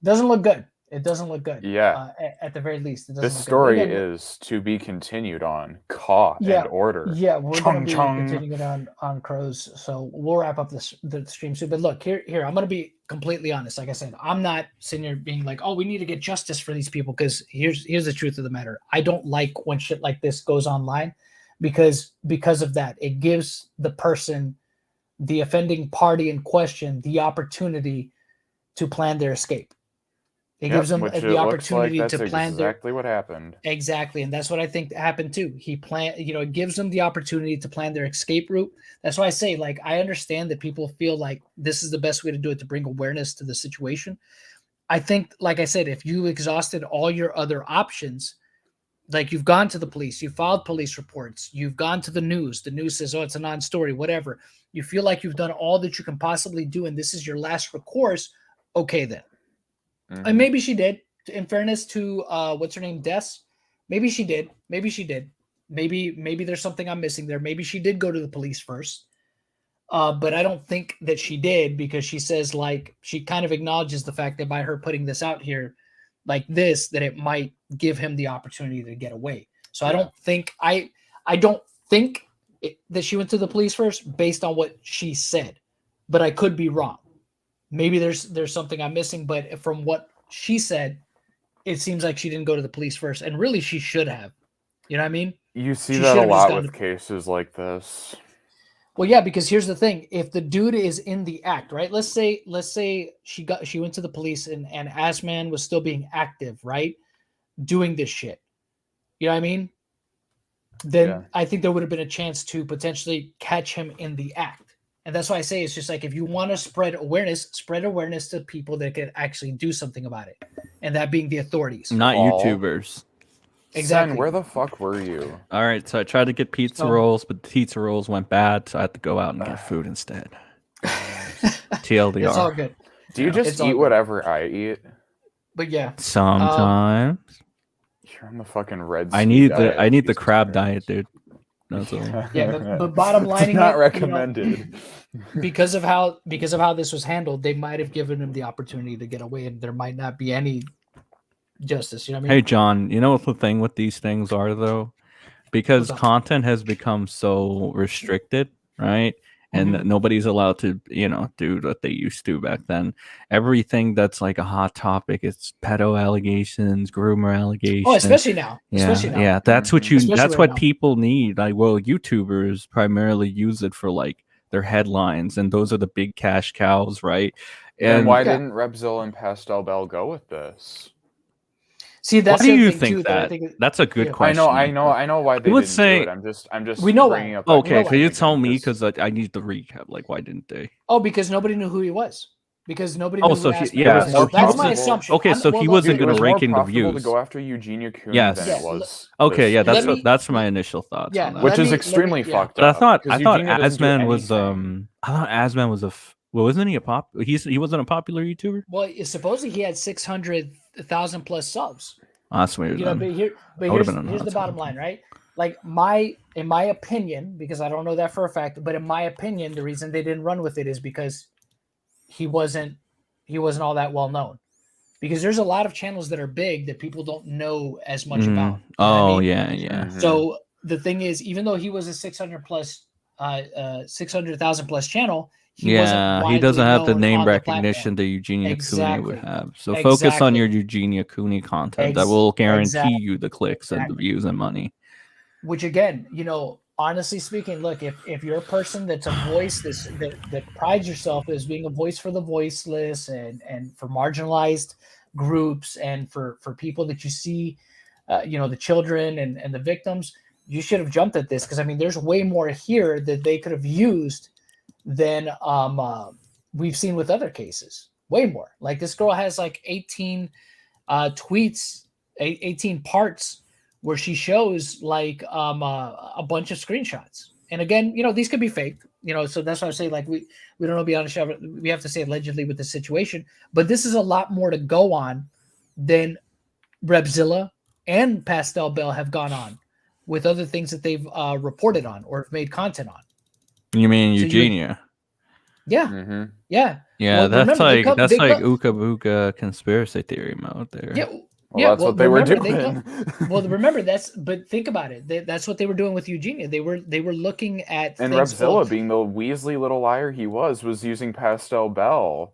doesn't look good. It doesn't look good. Yeah. At the very least, it doesn't This look good. story Again, is to be continued on Caw Yeah, and Order. yeah, we're Chung going to be chung. continuing it on Crows, so we'll wrap up the stream soon. But look, here, I'm going to be completely honest. Like I said, I'm not sitting here being like, oh, we need to get justice for these people, because here's the truth of the matter. I don't like when shit like this goes online, because of that. It gives the person, the offending party in question, the opportunity to plan their escape. It gives them which the opportunity that's to plan their exactly what happened. Exactly, and that's what I think happened too. It gives them the opportunity to plan their escape route. That's why I say, like, I understand that people feel like this is the best way to do it, to bring awareness to the situation. I think, like I said, if you exhausted all your other options, like you've gone to the police, you filed police reports, you've gone to the news says, oh, it's a non-story, whatever. You feel like you've done all that you can possibly do, and this is your last recourse. Okay, then. And maybe she did. In fairness to what's her name, Des, maybe she did. Maybe there's something I'm missing there. Maybe she did go to the police first. But I don't think that she did, because she says, like, she kind of acknowledges the fact that by her putting this out here like this, that it might give him the opportunity to get away. So I don't think that she went to the police first based on what she said, but I could be wrong. Maybe there's something I'm missing, but from what she said, it seems like she didn't go to the police first, and really she should have. You know what I mean? You see She that should a have just lot gone with cases like this. Well, yeah, because here's the thing: if the dude is in the act, right? Let's say she went to the police and Asman was still being active, right, doing this shit. You know what I mean? Then I think there would have been a chance to potentially catch him in the act. And that's why I say it's just like, if you want to spread awareness to people that could actually do something about it, and that being the authorities, not Paul. YouTubers. Exactly. Sen, where the fuck were you? All right, so I tried to get pizza rolls, but the pizza rolls went bad, so I had to go out and get food instead. TLDR. It's all good. Do you just eat whatever I eat? But yeah, sometimes you're on the fucking red. I need the crab diet, dude. That's all. Yeah, but bottom line, not recommended. Because of how this was handled, they might have given him the opportunity to get away, and there might not be any justice. You know what I mean? Hey, John, you know what the thing with these things are, though? Because content has become so restricted, right? And nobody's allowed to, do what they used to back then. Everything that's like a hot topic, it's pedo allegations, groomer allegations. Oh, especially now. Yeah, that's what that's what people need. Like, well, YouTubers primarily use it for like their headlines, and those are the big cash cows, right? And why didn't Repzilla and Pastel Belle go with this? See, that's why do you thing think too, that? That's a good question. I know why they didn't do it. I'm just we know bringing why. up. Okay, can you tell me, because I need the recap. Like, why didn't they? Oh, because nobody knew who he was. Because nobody. Knew so that's my assumption. Okay, so he wasn't going to rake in the views. To go after Eugenia Cooney than it was. Okay, yeah, that's my initial thoughts. Yeah, on that. which is extremely fucked up. But I thought Asman was well, wasn't he he wasn't a popular YouTuber? Well, supposedly he had 600,000 plus subs. That's weird. But here's the bottom line, right? Like in my opinion, because I don't know that for a fact, but in my opinion, the reason they didn't run with it is because he wasn't all that well known. Because there's a lot of channels that are big that people don't know as much about. Yeah. So the thing is, even though he was a 600,000 plus channel, he doesn't have the name recognition that Eugenia Cooney would have. So focus on your Eugenia Cooney content. That will guarantee you the clicks and the views and money. Which again, honestly speaking, look, if you're a person that's a voice that prides yourself as being a voice for the voiceless and for marginalized groups and for people that you see, the children and the victims, you should have jumped at this, because I mean, there's way more here that they could have used than we've seen with other cases. Way more. Like, this girl has like 18 tweets, 18 parts where she shows like a bunch of screenshots. And again, these could be fake, so that's why I say, like, we don't know beyond a shadow. We have to say allegedly with the situation, but this is a lot more to go on than Repzilla and Pastel Belle have gone on with other things that they've reported on or made content on. You mean Eugenia? Yeah, Mm-hmm. yeah, Yeah, Well, that's remember, they like come- that's they like come- Ooka Booka conspiracy theory mode there. yeah, Well, yeah. that's what they were remember, doing. well, remember but think about it. That's what they were doing with Eugenia. They were looking at And things. Repzilla, being the Weasley little liar he was using Pastel Belle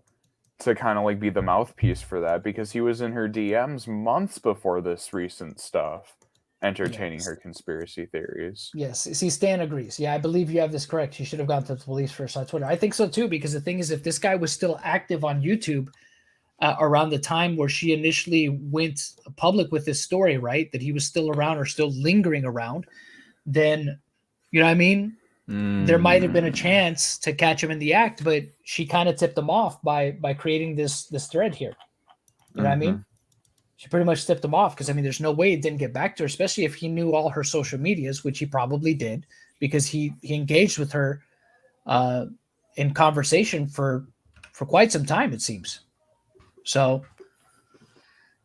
to kind of like be the mouthpiece for that, because he was in her DMs months before this recent stuff, entertaining her conspiracy theories. Yes, see, Stan agrees. Yeah, I believe you have this correct. He should have gone to the police first on Twitter. I think so too, because the thing is, if this guy was still active on YouTube around the time where she initially went public with this story, right, that he was still around or still lingering around, then, you know what I mean? There might have been a chance to catch him in the act, but she kind of tipped him off by creating this thread here. You know what I mean? She pretty much tipped him off, because I mean, there's no way it didn't get back to her, especially if he knew all her social medias, which he probably did, because he engaged with her in conversation for quite some time, it seems. So,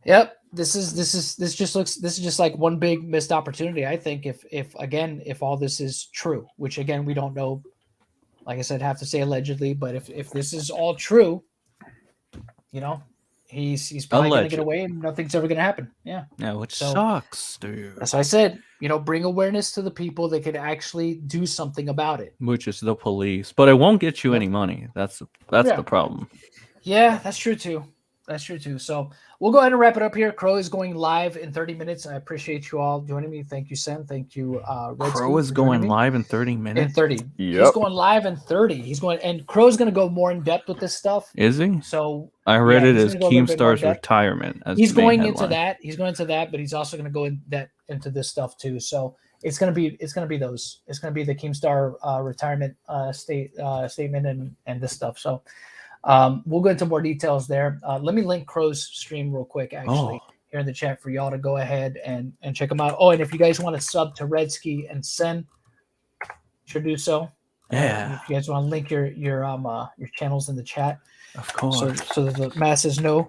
yep, this is just like one big missed opportunity. I think if all this is true, which again we don't know, like I said, have to say allegedly, but if this is all true, you know, he's probably going to get away and nothing's ever going to happen. Yeah. Yeah, which sucks, dude. As I said, you know, bring awareness to the people that can actually do something about it. Which is the police, but it won't get you any money. That's the problem. Yeah, that's true too. That's true too. So we'll go ahead and wrap it up here. Crow is going live in 30 minutes. I appreciate you all joining me. Thank you, Sen. Thank you, Red Crow is going live in 30 minutes. In 30. Yep. He's going live in 30. He's going, and Crow's going to go more in depth with this stuff. Is he? So I read it as Keemstar's retirement. As he's the main going into headline. that. He's going into that, but he's also going to go into this stuff too. So it's going to be those. It's going to be the Keemstar retirement statement and this stuff. So we'll go into more details there. Let me link Crow's stream real quick, actually, here in the chat for y'all to go ahead and check them out. Oh, and if you guys want to sub to Redsky and Sen, should do so. Yeah. If you guys want to link your channels in the chat, of course, so that the masses know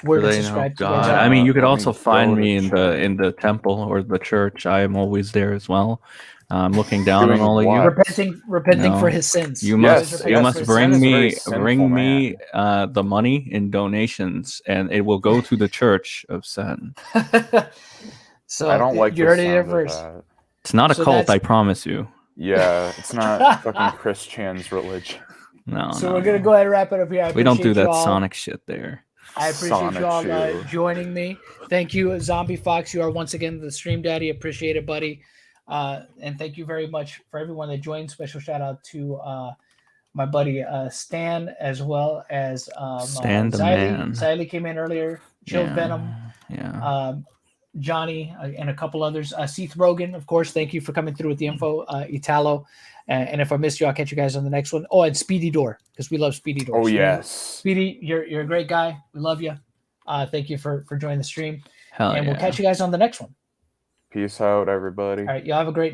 where to subscribe to. God. I mean, you could also find me in the temple or the church. I am always there as well. I'm looking down on all of you, repenting for his sins. You must bring me the money in donations, and it will go to the Church of Sen. So I don't like you heard it here first. It's not a cult, I promise you. Yeah, it's not fucking Chris Chan's religion. No. So we're gonna go ahead and wrap it up here. We don't do that Sonic shit there. I appreciate you all joining me. Thank you, Zombie Fox. You are once again the stream daddy. Appreciate it, buddy. And thank you very much for everyone that joined. Special shout out to my buddy Stan, as well as Stan the man. Xylee came in earlier. Chilled Venom. Yeah. Johnny and a couple others. Seth Rogan, of course. Thank you for coming through with the info. Italo. And if I missed you, I'll catch you guys on the next one. Oh, and Speedy Door, because we love Speedy Door. Oh, yes. Speedy, you're a great guy. We love you. Thank you for joining the stream. Hell and we'll catch you guys on the next one. Peace out, everybody. All right. Y'all have a great